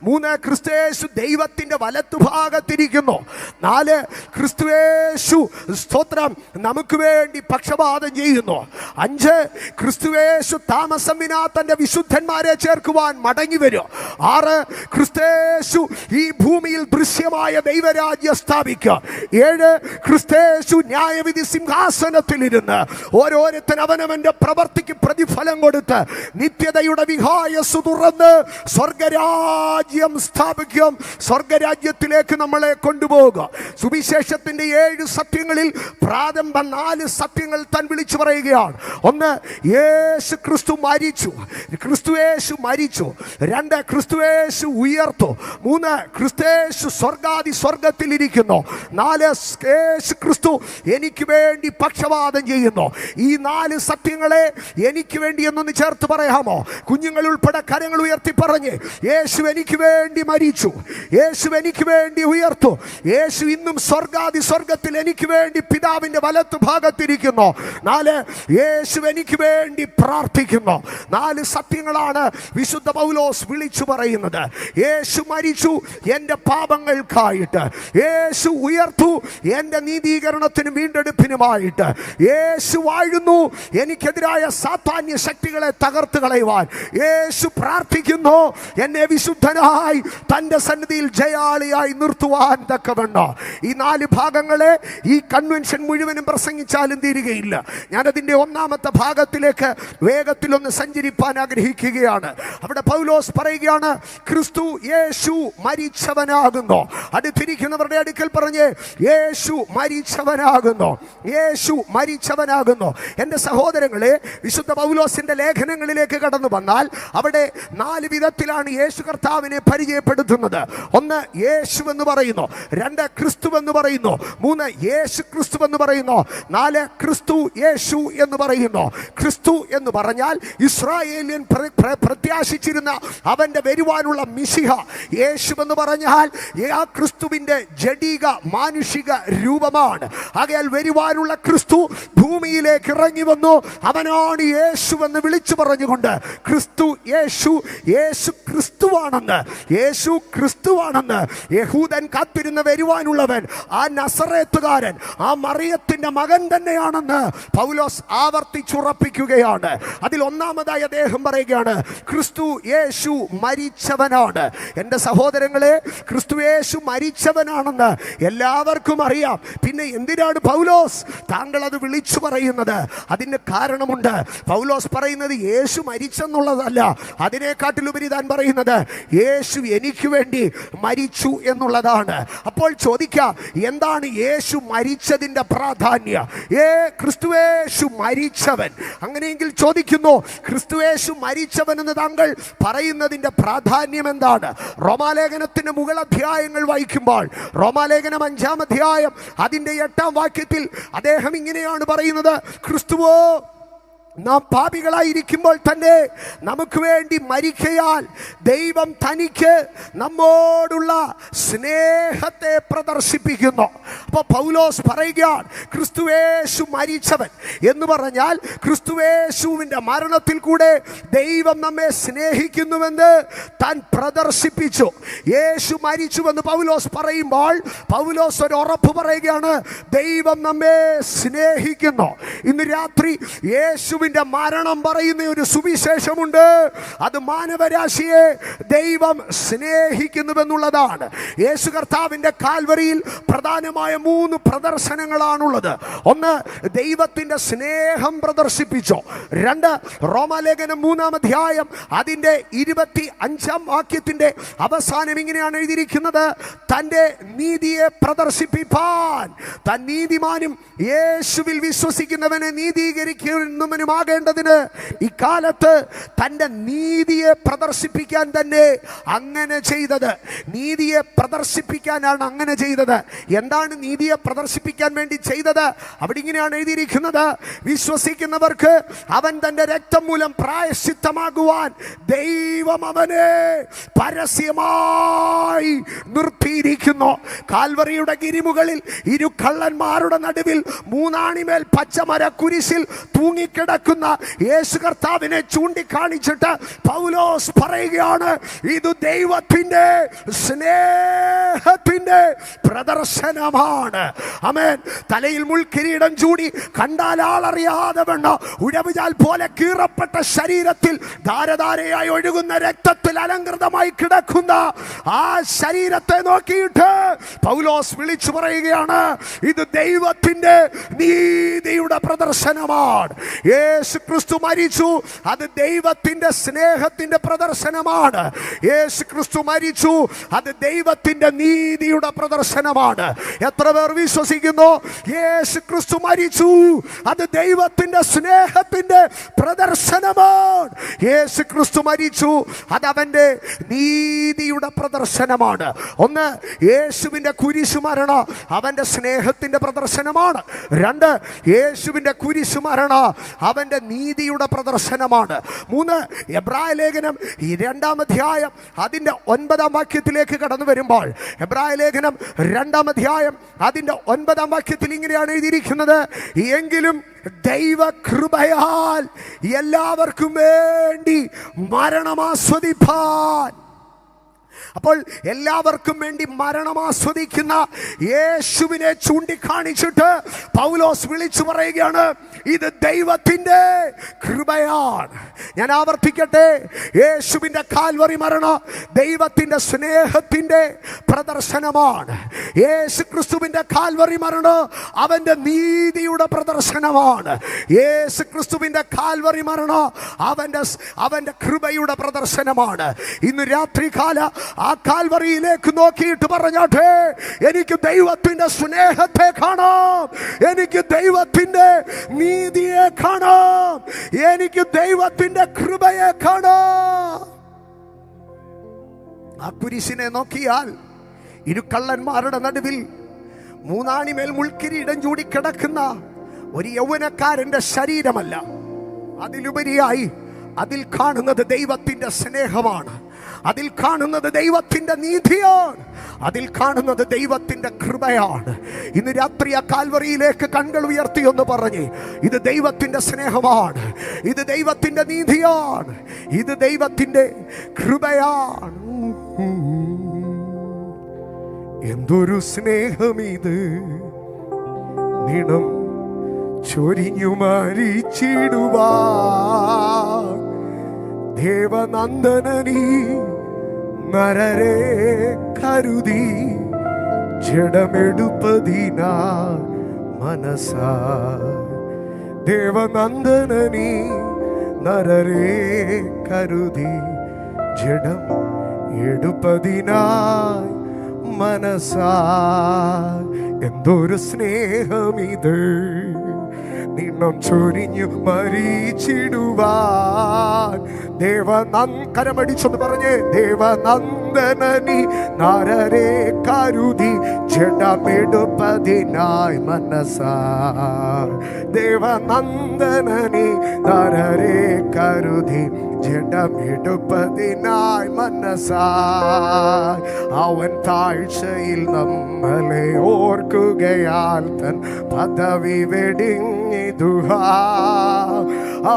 3, ക്രിസ്തുയേശു ദൈവത്തിന്റെ വലത്തുഭാഗത്തിരിക്കുന്നു. 4, ക്രിസ്തുയേശു സ്തോത്രം നമുക്ക് വേണ്ടി പക്ഷപാതം ചെയ്യുന്നു. 5, ക്രിസ്തുയേശു താമസമിനാ തന്റെ വിശുദ്ധന്മാരെ ചേർക്കുവാൻ മടങ്ങി വരും. 6, ക്രിസ്തുയേശു ഈ ഭൂമിയിൽ ദൃശ്യമായ ദൈവരാജ്യം സ്ഥാപിക്കുക. 7, ക്രിസ്തുയേശു ന്യായവിധി സിംഹാസനത്തിലിരുന്ന് ഓരോരുത്തൻ അവനവന്റെ പ്രവർത്തിക്ക് പ്രതിഫലം കൊടുത്ത് നിത്യതയുടെ വിഹായസ് തുറന്ന് സ്വർഗരാജ്യം സ്ഥാപിക്കും. സ്വർഗരാജ്യത്തിലേക്ക് നമ്മളെ കൊണ്ടുപോകുക. സുവിശേഷത്തിന്റെ 7 സത്യങ്ങളിൽ പ്രാരംഭ 4 സത്യങ്ങൾ താൻ വിളിച്ചു പറയുകയാണ്. ഒന്ന്, യേശു ക്രിസ്തു മരിച്ചു. ക്രിസ്തുയേശു മരിച്ചു. 2, ക്രിസ്തുയേശു ഉയർത്തു. 3, ക്രിസ്തുയേശു സ്വർഗത്തിലിരിക്കുന്നു. 4, യേശു ക്രിസ്തു എനിക്ക് വേണ്ടി പക്ഷപാതം ചെയ്യുന്നു. ഈ 4 സത്യങ്ങളെ എനിക്ക് വേണ്ടി എന്നൊന്ന് ചേർത്ത് പറയാമോ? കുഞ്ഞുങ്ങൾ ഉൾപ്പെടെ കരങ്ങൾ ഉയർത്തി പറഞ്ഞ്, യേശു എനിക്ക് വേണ്ടി മരിച്ചു, യേശു എനിക്ക് വേണ്ടി ഉയർത്തു, യേശു ഇന്നും സ്വർഗത്തിൽ എനിക്ക് വേണ്ടി പിതാവിന്റെ വലത്ത് ഭാഗത്തിരിക്കുന്നു. 4, യേശു എനിക്ക് വേണ്ടി പ്രാർത്ഥിക്കുന്നു. 4 സത്യങ്ങളാണ് വിശുദ്ധ പൗലോസ് വിളിച്ചു പറയുന്നത്. യേശു മരിച്ചു എൻ്റെ പാപങ്ങൾക്കായിട്ട്, യേശു ഉയർത്തു എൻ്റെ നീതീകരണത്തിനും വീണ്ടെടുപ്പിനുമായിട്ട്, യേശു വാഴുന്നു എനിക്കെതിരായ സാത്താന്യ ശക്തികളെ തകർത്ത് കളയുവാൻ, യേശു പ്രാർത്ഥിക്കുന്നു എന്നെ വിശുദ്ധനായി തൻ്റെ സന്നിധിയിൽ ജയാളിയായി നിർത്തുവാൻ തക്കവണ്ണം. ഈ 4 ഭാഗങ്ങളെ ഈ കൺവെൻഷൻ മുഴുവനും പ്രസംഗിച്ചാലും തീരുകയില്ല. ഞാനതിൻ്റെ 1-ാമത്തെ ഭാഗത്തിലേക്ക് വേഗത്തിലൊന്ന് സഞ്ചരിപ്പാൻ ആഗ്രഹിക്കുകയാണ്. അവിടെ പൗലോസ് പറയുകയാണ്, ക്രിസ്തു യേശു മരിച്ചവനാകുന്നു. അടുത്തിരിക്കുന്നവരുടെ അടുക്കൽ പറഞ്ഞ്, യേശു മരിച്ചവനാകുന്നു, യേശു മരിച്ചവനാകുന്നു. എൻ്റെ സഹോദരങ്ങളെ, വിശുദ്ധ പൗലോസിന്റെ ലേഖനങ്ങളിലേക്ക് കടന്നു വന്നാൽ അവിടെ 4 വിധത്തിലാണ് യേശു കർത്താവിനെ പരിചയപ്പെടുത്തുന്നത്. 1, യേശു എന്ന് പറയുന്നു. 2, ക്രിസ്തു എന്ന് പറയുന്നു. 3, യേശു ക്രിസ്തു എന്ന് പറയുന്നു. 4, ക്രിസ്തു യേശു എന്ന് പറയുന്നു. ക്രിസ്തു എന്ന് പറഞ്ഞാൽ ഇസ്രായേലിയൻ പ്രത്യാശിച്ചിരുന്ന അവന്റെ വരുവാനുള്ള മിശിഹ. യേശു എന്ന് പറഞ്ഞാൽ ആ ക്രിസ്തുവിന്റെ ജഡിക മാനുഷിക രൂപമാണ്. ആകയാൽ വരുവാനുള്ള ക്രിസ്തു ഭൂമിയിലേക്ക് ഇറങ്ങി വന്നു. അവനാണ് യേശു എന്ന് വിളിച്ചു പറഞ്ഞുകൊണ്ട് യേശു ക്രിസ്തുവാണെന്ന് യഹൂദൻ കാത്തിരുന്ന വരുവാനുള്ളവൻ, ആ നസറേത്തുകാരൻ, ആ മറിയത്തിന്റെ മകൻ തന്നെയാണെന്ന് പൗലോസ് ആവർത്തിച്ചുറപ്പിക്കുകയാണ്. അതിൽ 1-ാമതായി അദ്ദേഹം പറയുകയാണ്, ക്രിസ്തു യേശു മരിച്ചവനാണ്. എൻ്റെ സഹോദരങ്ങളെ, ക്രിസ്തു യേശു മരിച്ചവനാണെന്ന് എല്ലാവർക്കും അറിയാം. പിന്നെ എന്തിനാണ് പൗലോസ് താങ്കൾ അത് വിളിച്ചു പറയുന്നത്? അതിന് കാരണമുണ്ട്. പൗലോസ് പറയുന്നത് യേശു മരിച്ചെന്നുള്ളതല്ല, അതിനെക്കാട്ടിലുപരി താൻ പറയുന്നത് യേശു എനിക്ക് വേണ്ടി മരിച്ചു എന്നുള്ളതാണ്. അപ്പോൾ ചോദിക്കാം, എന്താണ് യേശു മരിച്ചതിൻ്റെ പ്രാധാന്യം? ക്രിസ്തുയേശു മരിച്ചവൻ. അങ്ങനെയെങ്കിൽ ചോദിക്കുന്നു, ക്രിസ്തുയേശു മരിച്ചവൻ എന്ന് താങ്കൾ പറയുന്നതിൻ്റെ പ്രാധാന്യം എന്താണ്? റോമാലേഖനത്തിന്റെ മുകളധ്യായങ്ങൾ വായിക്കുമ്പോൾ, റോമാലേഖനം 5-ാം അധ്യായം അതിൻ്റെ 8-ാം വാക്യത്തിൽ അദ്ദേഹം ഇങ്ങനെയാണ് പറയുന്നത്, ക്രിസ്തുവോ നാം പാപികളായിരിക്കുമ്പോൾ തന്നെ നമുക്ക് വേണ്ടി മരിക്കയാൽ ദൈവം തനിക്ക് നമ്മോടുള്ള സ്നേഹത്തെ പ്രദർശിപ്പിക്കുന്നു. അപ്പോൾ പൗലോസ് പറയുകയാണ്, ക്രിസ്തുയേശു മരിച്ചവൻ എന്ന് പറഞ്ഞാൽ ക്രിസ്തുയേശുവിൻ്റെ മരണത്തിൽ കൂടെ ദൈവം നമ്മെ സ്നേഹിക്കുന്നുവെന്ന് താൻ പ്രദർശിപ്പിച്ചു. യേശു മരിച്ചുവെന്ന് പൗലോസ് പറയുമ്പോൾ പൗലോസ് ഒരു ഉറപ്പ് പറയുകയാണ്, ദൈവം നമ്മെ സ്നേഹിക്കുന്നു. ഇന്ന് രാത്രി യേശുവിൽ യേശുവിന്റെ മരണം പറയുന്ന ഒരു സുവിശേഷമുണ്ട്. അത് മാനവരാശിയെ ദൈവം സ്നേഹിക്കുന്നുവെന്നുള്ളതാണ്. യേശു കർത്താവിന്റെ കാൽവരിയിൽ പ്രധാനമായ 3 പ്രദർശനങ്ങളാണുള്ളത്. ഒന്ന്, ദൈവത്തിന്റെ സ്നേഹം പ്രദർശിപ്പിച്ചു. 2, റോമാലേഖനം 3-ാം അധ്യായം അതിന്റെ 25-ാം വാക്യത്തിന്റെ അവസാനം ഇങ്ങനെയാണ് എഴുതിയിരിക്കുന്നത്: തന്റെ നീതിയെ പ്രദർശിപ്പിപ്പാൻ താൻ നീതിമാനും യേശുവിൽ വിശ്വസിക്കുന്നവനെ നീതീകരിക്കുന്നവനുമാകേണ്ടതിന് ഇക്കാലത്ത് തന്റെ നീതിയെ പ്രദർശിപ്പിക്കാൻ തന്നെ അങ്ങനെ ചെയ്തത്. നീതിയെ പ്രദർശിപ്പിക്കാനാണ് അങ്ങനെ ചെയ്തത്. എന്താണ് നീതിയെ പ്രദർശിപ്പിക്കാൻ വേണ്ടി ചെയ്തത്? അവിടെ ഇങ്ങനെയാണ് എഴുതിയിരിക്കുന്നത്: വിശ്വസിക്കുന്നവർക്ക് അവൻ തന്റെ രക്തം മൂലം പ്രായശ്ചിത്തമാകുവാൻ ദൈവം അവനെ പരസ്യമായി നിർത്തിയിരിക്കുന്നു. കാൽവറിയുടെ ഗിരിമുകളിൽ 2 കള്ളന്മാരുടെ നടുവിൽ 3 ആണിമേൽ പച്ചമര കുരിശിൽ തൂങ്ങിക്കിടക്കുന്ന യേശു കർത്താവിനെ ചൂണ്ടിക്കാണിച്ചിട്ട് പൗലോസ് പറയുകയാണ്, ഇത് ദൈവത്തിന്റെ സ്നേഹത്തിന്റെ പ്രദർശനമാണ്. ആമേൻ. തലയിൽ മുൾക്കിരീടം ചൂടി കണ്ടാൽ ആളറിയാതെ വേണ്ട ഉഴവുചാൽ പോലെ കീറപ്പെട്ട ശരീരത്തിൽ ധാരധാരയായി ഒഴുകുന്ന രക്തത്തിൽ അലങ്കൃതമായി കിടക്കുന്ന ആ ശരീരത്തെ നോക്കിയിട്ട് പൗലോസ് വിളിച്ചു പറയുകയാണ്, ഇത് ദൈവത്തിന്റെ നീതിയുടെ പ്രദർശനമാണ്. യേശു ക്രിസ്തു മരിച്ചു, അത് ദൈവത്തിന്റെ സ്നേഹത്തിന്റെ പ്രദർശനമാണ്. യേശു ക്രിസ്തു മരിച്ചു, അത് ദൈവത്തിന്റെ നീതിയുടെ പ്രദർശനമാണ്. എത്ര പേർ വിശ്വസിക്കുന്നു? യേശു ക്രിസ്തു മരിച്ചു, അത് ദൈവത്തിന്റെ സ്നേഹത്തിന്റെ പ്രദർശനമാണ്. യേശു ക്രിസ്തു മരിച്ചു, അത് അവന്റെ നീതിയുടെ പ്രദർശനമാണ്. ഒന്ന്, യേശുവിന്റെ കുരിശുമരണം അവന്റെ സ്നേഹത്തിന്റെ പ്രദർശനമാണ്. 2, യേശുവിന്റെ കുരിശുമരണം അവന്റെ നീതിയുടെ പ്രദർശനമാണ്. 3, എബ്രായ ലേഖനം 2-ാം അധ്യായം അതിന്റെ 9-ാം വാക്യത്തിലേക്ക് കടന്നു വരുമ്പോൾ, എബ്രായ ലേഖനം 2-ാം അധ്യായം അതിന്റെ 9-ാം വാക്യത്തിൽ ഇങ്ങനെയാണ് എഴുതിയിരിക്കുന്നത്: എങ്കിലും ദൈവകൃപയാൽ എല്ലാവർക്കും വേണ്ടി മരണമാസ്വദിപ്പാൻ. അപ്പോൾ എല്ലാവർക്കും വേണ്ടി മരണം ആസ്വദിക്കുന്ന യേശുവിനെ ചൂണ്ടിക്കാണിച്ചിട്ട് പൗലോസ് വിളിച്ചു പറയുകയാണ്, ഇത് ദൈവത്തിന്റെ കൃപയാണ്. ഞാൻ ആവർത്തിക്കട്ടെ, യേശുവിന്റെ കാൽവറി മരണം ദൈവത്തിന്റെ സ്നേഹത്തിന്റെ പ്രദർശനമാണ്. യേശു ക്രിസ്തുവിന്റെ കാൽവറി മരണം അവന്റെ നീതിയുടെ പ്രദർശനമാണ്. യേശു ക്രിസ്തുവിന്റെ കാൽവറി മരണം അവന്റെ കൃപയുടെ പ്രദർശനമാണ്. ഇന്ന് രാത്രികാല ആ കാൽവറിയിലേക്ക് നോക്കിയിട്ട് പറഞ്ഞാട്ടെ, എനിക്ക് ദൈവത്തിന്റെ സ്നേഹത്തെ കാണാം, എനിക്ക് ദൈവത്തിന്റെ നീതിയെ കാണാം, എനിക്ക് ദൈവത്തിന്റെ കൃപയെ കാണാം. ആ കുരിശിനെ നോക്കിയാൽ 2 കള്ളന്മാരുടെ നടുവിൽ 3 ആണിമേൽ മുൾക്കിരീടം ചൂടി കിടക്കുന്ന ഒരു യൗവനക്കാരന്റെ ശരീരമല്ല, അതിലുപരിയായി അതിൽ കാണുന്നത് ദൈവത്തിന്റെ സ്നേഹമാണ്, അതിൽ കാണുന്നത് ദൈവത്തിന്റെ നീതിയാണ്, അതിൽ കാണുന്നത് ദൈവത്തിന്റെ കൃപയാണ്. ഇന്ന് രാത്രി ആ കാൽവറിയിലേക്ക് കണ്ണുകൾ ഉയർത്തി ഒന്ന് പറഞ്ഞ്, ഇത് ദൈവത്തിന്റെ സ്നേഹമാണ്, ഇത് ദൈവത്തിന്റെ നീതിയാണ്, ഇത് ദൈവത്തിന്റെ കൃപയാണ്. എന്തൊരു സ്നേഹമിത്, നിണം ചൊരിഞ്ഞു മരിച്ചിടുവാൻ ദേവനന്ദനനീ നരരെ കരുതി ജഡമെടുപ്പതിനാ മനസാ. ദേവനന്ദനനീ നരരെ കരുതി ജഡം എടുപ്പതിനായി മനസാ. എന്തൊരു സ്നേഹമിത്, നിണം ചൊരിഞ്ഞു മരിച്ചിടുവാൻ കരമടിച്ചൊന്ന് പറഞ്ഞ്, ദേവനന്ദനനി നരരെ കരുതി ജഡമെടുപ്പതിനായി മനസാ. ദേവനന്ദനനി നരരെ കരുതി ജഡമെടുപ്പതിനായി മനസാ. അവൻ താഴ്ചയിൽ നമ്മളെ ഓർക്കുകയാൽ തൻ പദവി വെടിഞ്ഞിതുഹാ.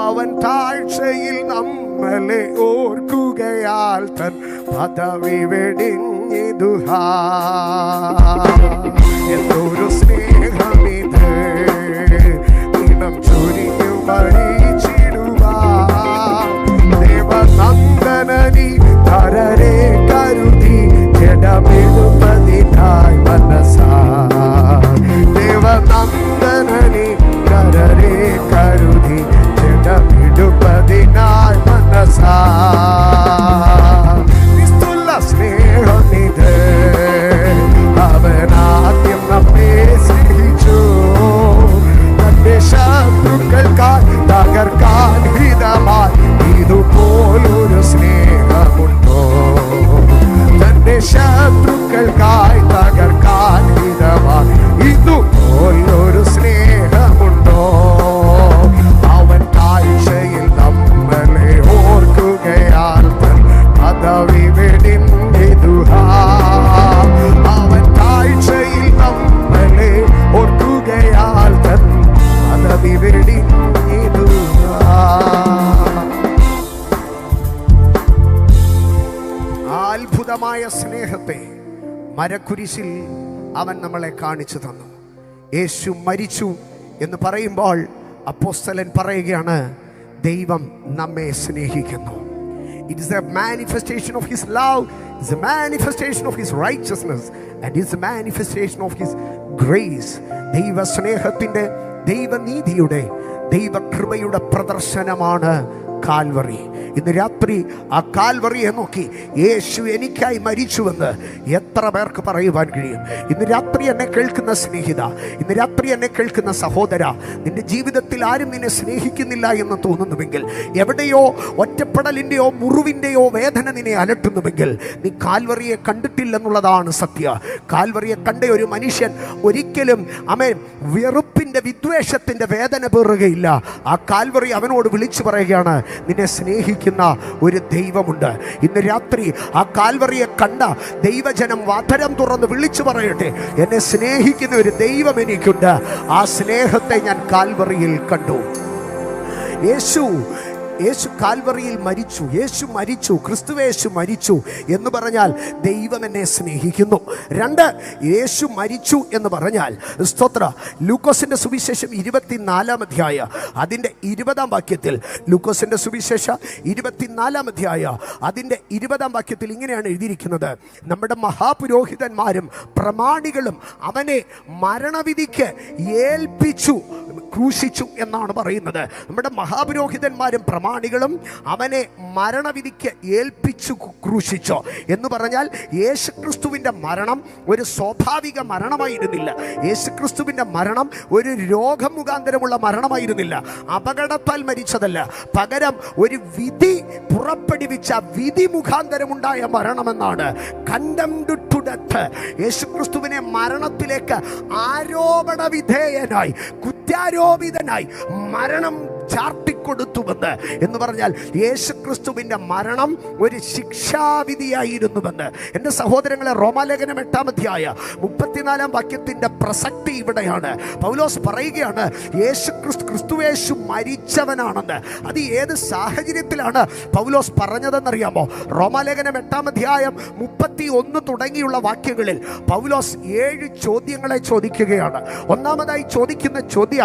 അവൻ താഴ്ചയിൽ നമ്മളെ ഓർക്കുകയാൽ തൻ പദവി വെടിഞ്ഞിതുഹാ. എന്തൊരു സ്നേഹമിത്, നിണം ചൊരിഞ്ഞു മരിച്ചിടുവാൻ ഞങ്ങൾക്കായി തകർക്കാൻ ഹിതമായി. ഇതുപോലൊരു സ്നേഹമുണ്ടോ? അവൻ കാഴ്ചയിൽ നമ്മളെ ഓർക്കുകയാൽ പദവി വെടിഞ്ഞിടുക. അവൻ കാഴ്ചയിൽ നമ്മളെ ഓർക്കുകയാൽ പദവി വെടിഞ്ഞിടുക. അത്ഭുതമായ സ്നേഹത്തെ മരക്കുരിശിൽ അവൻ നമ്മളെ കാണിച്ചു തന്നു. യേശു മരിച്ചു എന്ന് പറയുമ്പോൾ അപ്പോസ്തലൻ പറയുകയാണ്, ദൈവം നമ്മെ സ്നേഹിക്കുന്നു. It is a manifestation of his love, it is a manifestation of his righteousness, and it is a manifestation of his grace. ദൈവ സ്നേഹത്തിൻ്റെ, ദൈവനീതിയുടെ, ദൈവകൃപയുടെ പ്രദർശനമാണ് കാൽവറി. ഇന്ന് രാത്രി ആ കാൽവറിയെ നോക്കി യേശു എനിക്കായി മരിച്ചുവെന്ന് എത്ര പേർക്ക് പറയുവാൻ കഴിയും? ഇന്ന് രാത്രി എന്നെ കേൾക്കുന്ന സ്നേഹിത, ഇന്ന് രാത്രി എന്നെ കേൾക്കുന്ന സഹോദര, നിന്റെ ജീവിതത്തിൽ ആരും നിന്നെ സ്നേഹിക്കുന്നില്ല എന്ന് തോന്നുന്നുവെങ്കിൽ, എവിടെയോ ഒറ്റപ്പെടലിൻ്റെയോ മുറിവിൻ്റെയോ വേദന നിന്നെ അലട്ടുന്നുവെങ്കിൽ, നീ കാൽവറിയെ കണ്ടിട്ടില്ലെന്നുള്ളതാണ് സത്യം. കാൽവറിയെ കണ്ട ഒരു മനുഷ്യൻ ഒരിക്കലും വെറുപ്പിൻ്റെ, വിദ്വേഷത്തിൻ്റെ വേദന പേറുകയില്ല. ആ കാൽവറി അവനോട് വിളിച്ചു പറയുകയാണ്, നിന്നെ സ്നേഹിക്കുന്ന ഒരു ദൈവമുണ്ട്. ഇന്ന് രാത്രി ആ കാൽവറിയെ കണ്ട ദൈവജനം വാതരം തുറന്ന് വിളിച്ചു പറയട്ടെ, എന്നെ സ്നേഹിക്കുന്ന ഒരു ദൈവം എനിക്കുണ്ട്. ആ സ്നേഹത്തെ ഞാൻ കാൽവറിയിൽ കണ്ടു. യേശു കാൽവറിയിൽ മരിച്ചു. യേശു മരിച്ചു, ക്രിസ്തുവേശു മരിച്ചു എന്ന് പറഞ്ഞാൽ ദൈവം എന്നെ സ്നേഹിക്കുന്നു. 2, യേശു മരിച്ചു എന്ന് പറഞ്ഞാൽ സ്തോത്ര, ലൂക്കോസിന്റെ സുവിശേഷം 24-ാം അധ്യായം അതിൻ്റെ 20-ാം വാക്യത്തിൽ, ലൂക്കോസിന്റെ സുവിശേഷം 24-ാം അധ്യായം അതിൻ്റെ 20-ാം വാക്യത്തിൽ ഇങ്ങനെയാണ് എഴുതിയിരിക്കുന്നത്, നമ്മുടെ മഹാപുരോഹിതന്മാരും പ്രമാണികളും അവനെ മരണവിധിക്ക് ഏൽപ്പിച്ചു, ക്രൂശിച്ചു എന്നാണ് പറയുന്നത്. നമ്മുടെ മഹാപുരോഹിതന്മാരും പ്രമാണികളും അവനെ മരണവിധിക്ക് ഏൽപ്പിച്ചു, ക്രൂശിച്ചോ എന്ന് പറഞ്ഞാൽ യേശുക്രിസ്തുവിൻ്റെ മരണം ഒരു സ്വാഭാവിക മരണമായിരുന്നില്ല. യേശുക്രിസ്തുവിൻ്റെ മരണം ഒരു രോഗം മുഖാന്തരമുള്ള മരണമായിരുന്നില്ല, അപകടത്താൽ മരിച്ചതല്ല. പകരം ഒരു വിധി പുറപ്പെടുവിച്ച വിധി മുഖാന്തരമുണ്ടായ മരണമെന്നാണ്. Condemned to death. യേശുക്രിസ്തുവിനെ മരണത്തിലേക്ക് ആരോപണ വിധേയനായി, കുറ്റാരോപിതനായി മരണം ചാർത്തിക്കൊടുത്തുവെന്ന് എന്ന് പറഞ്ഞാൽ യേശുക്രിസ്തുവിൻ്റെ മരണം ഒരു ശിക്ഷാവിധിയായിരുന്നുവെന്ന്. എൻ്റെ സഹോദരങ്ങളെ, റോമാലേഖനം 8-ാം അധ്യായം 34-ാം വാക്യത്തിൻ്റെ പ്രസക്തി ഇവിടെയാണ്. പൗലോസ് പറയുകയാണ്, ക്രിസ്തുവേശു മരിച്ചവനാണെന്ന്. അത് ഏത് സാഹചര്യത്തിലാണ് പൗലോസ് പറഞ്ഞതെന്നറിയാമോ? റോമാലേഖനം 8-ാം അധ്യായം 31 തുടങ്ങിയുള്ള വാക്യങ്ങളിൽ പൗലോസ് 7 ചോദ്യങ്ങളെ ചോദിക്കുകയാണ്. ഒന്നാമതായി ചോദിക്കുന്ന ചോദ്യം,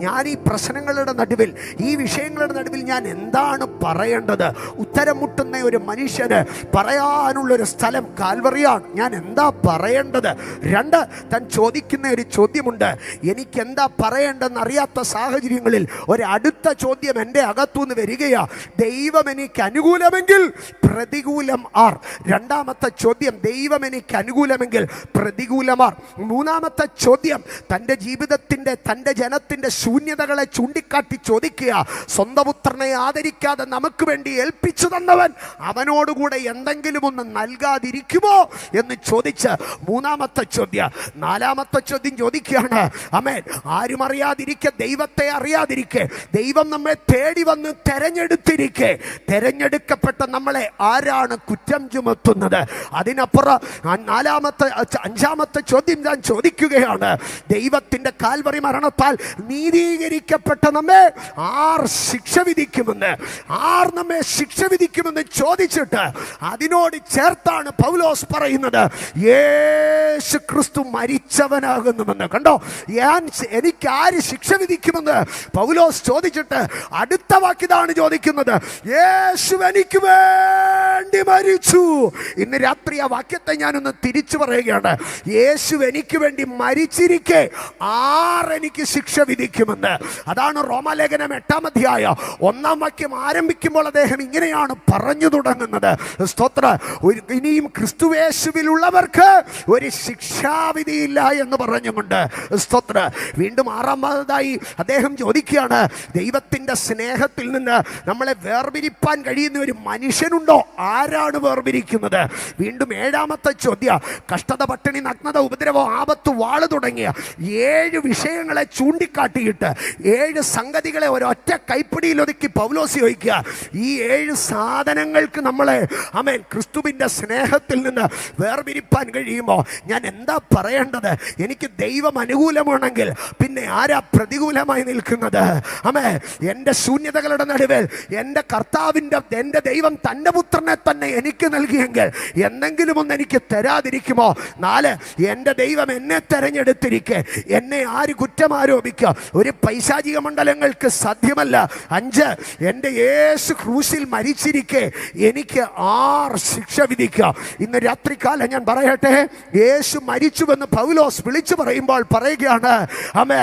ഞാൻ ഈ പ്രശ്നങ്ങളുടെ നടുവിൽ, ഈ വിഷയങ്ങളുടെ നടുവിൽ ഞാൻ എന്താണ് പറയേണ്ടത്? ഉത്തരം മുട്ടുന്ന ഒരു മനുഷ്യന് പറയാനുള്ളൊരു സ്ഥലം കാൽവറിയാണ്. ഞാൻ എന്താ പറയേണ്ടത്? 2, താൻ ചോദിക്കുന്ന ഒരു ചോദ്യമുണ്ട്, എനിക്ക് എന്താ പറയേണ്ടെന്ന് അറിയാത്ത സാഹചര്യങ്ങളിൽ ഒരടുത്ത ചോദ്യം എൻ്റെ അകത്തുനിന്ന് വരികയാ, ദൈവം എനിക്ക് അനുകൂലമെങ്കിൽ പ്രതികൂലം ആർ. 2ാമത്തെ ചോദ്യം, ദൈവം എനിക്ക് അനുകൂലമെങ്കിൽ പ്രതികൂലമാർ. 3ാമത്തെ ചോദ്യം, തൻ്റെ ജീവിതത്തിൻ്റെ, തൻ്റെ ജനത്തിൻ്റെ ശൂന്യതകളെ ചൂണ്ടിക്കാട്ടി ചോദിക്കുക, സ്വന്തം പുത്രനെ ആദരിക്കാതെ നമുക്ക് വേണ്ടി ഏൽപ്പിച്ചു തന്നവൻ അവനോടുകൂടെ എന്തെങ്കിലും ഒന്ന് നൽകാതിരിക്കുമോ എന്ന് ചോദിച്ച് 3ാമത്തെ ചോദ്യം. 4ാമത്തെ ചോദ്യം ചോദിക്കുകയാണ്, ആമേൻ, ആരും അറിയാതിരിക്കെ, ദൈവത്തെ അറിയാതിരിക്കെ, ദൈവം നമ്മെ തേടി വന്ന് തെരഞ്ഞെടുത്തിരിക്കെ, തെരഞ്ഞെടുക്കപ്പെട്ട നമ്മളെ ആരാണ് കുറ്റം ചുമത്തുന്നത്? അതിനപ്പുറം 5ാമത്തെ ചോദ്യം ഞാൻ ചോദിക്കുകയാണ്, ദൈവത്തിൻ്റെ കാൽവറി മരണത്താൽ നീതീകരിക്കപ്പെട്ട നമ്മെ ആർ ശിക്ഷ വിധിക്കുമെന്ന്, ആർ നമ്മെ ശിക്ഷ വിധിക്കുമെന്ന് ചോദിച്ചിട്ട് അതിനോട് ചേർത്താണ് പൗലോസ് പറയുന്നത്, യേശു ക്രിസ്തു മരിച്ചവനാകുന്നുവെന്ന്. കണ്ടോ, എനിക്ക് ആര് ശിക്ഷ വിധിക്കുമെന്ന് പൗലോസ് ചോദിച്ചിട്ട് അടുത്ത വാക്കിതാണ് ചോദിക്കുന്നത്, യേശു എനിക്ക് വേണ്ടി മരിച്ചു. ഇന്ന് രാത്രി ആ വാക്യത്തെ ഞാനൊന്ന് തിരിച്ചു പറയുകയാണ്, യേശു എനിക്ക് വേണ്ടി മരിച്ചിരിക്കെ ആർ എനിക്ക് ശിക്ഷ വിധിക്കുമെന്ന്. അതാണ് റോമാലേഖനം 8-ാം അധ്യായം 1-ാം വാക്യം ആരംഭിക്കുമ്പോൾ അദ്ദേഹം ഇങ്ങനെയാണ് പറഞ്ഞു തുടങ്ങുന്നത്. സ്തോത്രം. ഇനിയും ക്രിസ്തുയേശുവിലുള്ളവർക്ക് ഒരു ശിക്ഷാവിധിയില്ല എന്ന് പറഞ്ഞുകൊണ്ട് സ്തോത്രം. വീണ്ടും 6-ാമതായി അദ്ദേഹം ചോദിക്കുകയാണ്, ദൈവത്തിൻ്റെ സ്നേഹത്തിൽ നിന്ന് നമ്മളെ വേർപിരിപ്പാൻ കഴിയുന്ന ഒരു മനുഷ്യനുണ്ടോ? ആരാണ് വേർപിരിക്കുന്നത്? വീണ്ടും 7-ാമത്തെ ചോദ്യം, കഷ്ടത, പട്ടിണി, നഗ്നത, ഉപദ്രവം, ആപത്ത്, വാള് തുടങ്ങിയ 7 വിഷയങ്ങളെ ചൂണ്ടിക്കാട്ടിയിട്ട് 7 സംഗതികളെ ഒരൊറ്റ കൈപ്പിടിയിൽ ഒതുക്കി പൗലോസ് ചോദിക്കുക, ഈ 7 സാധനങ്ങൾക്ക് നമ്മളെ ആമേൻ ക്രിസ്തുവിൻ്റെ സ്നേഹത്തിൽ നിന്ന് വേർപിരിപ്പാൻ കഴിയുമോ? ഞാൻ എന്താ പറയേണ്ടത്? എനിക്ക് ദൈവം അനുകൂലമാണെങ്കിൽ പിന്നെ ആരാ പ്രതികൂലമായി നിൽക്കുന്നത്? ആമേൻ. എൻ്റെ ശൂന്യതകളുടെ നടുവിൽ എൻ്റെ ദൈവം തൻ്റെ പുത്രനെ തന്നെ എനിക്ക് നൽകിയെങ്കിൽ എന്തെങ്കിലും ഒന്ന് എനിക്ക് തരാതിരിക്കുമോ? 4, എൻ്റെ ദൈവം എന്നെ തെരഞ്ഞെടുത്തിരിക്കെ എന്നെ ആര് കുറ്റം ആരോപിക്കുക? ഒരു പൈശാചിക മണ്ഡലങ്ങൾക്ക് സാധ്യമല്ല. 5, എൻ്റെ യേശു ക്രൂശിൽ മരിച്ചിരിക്കെ എനിക്ക് ആർ ശിക്ഷ വിധിക്കുക? ഇന്ന് രാത്രികാലം ഞാൻ പറയട്ടെ, യേശു മരിച്ചുവെന്ന് പൗലോസ് വിളിച്ചു പറയുമ്പോൾ പറയുകയാണ്, ആമേ,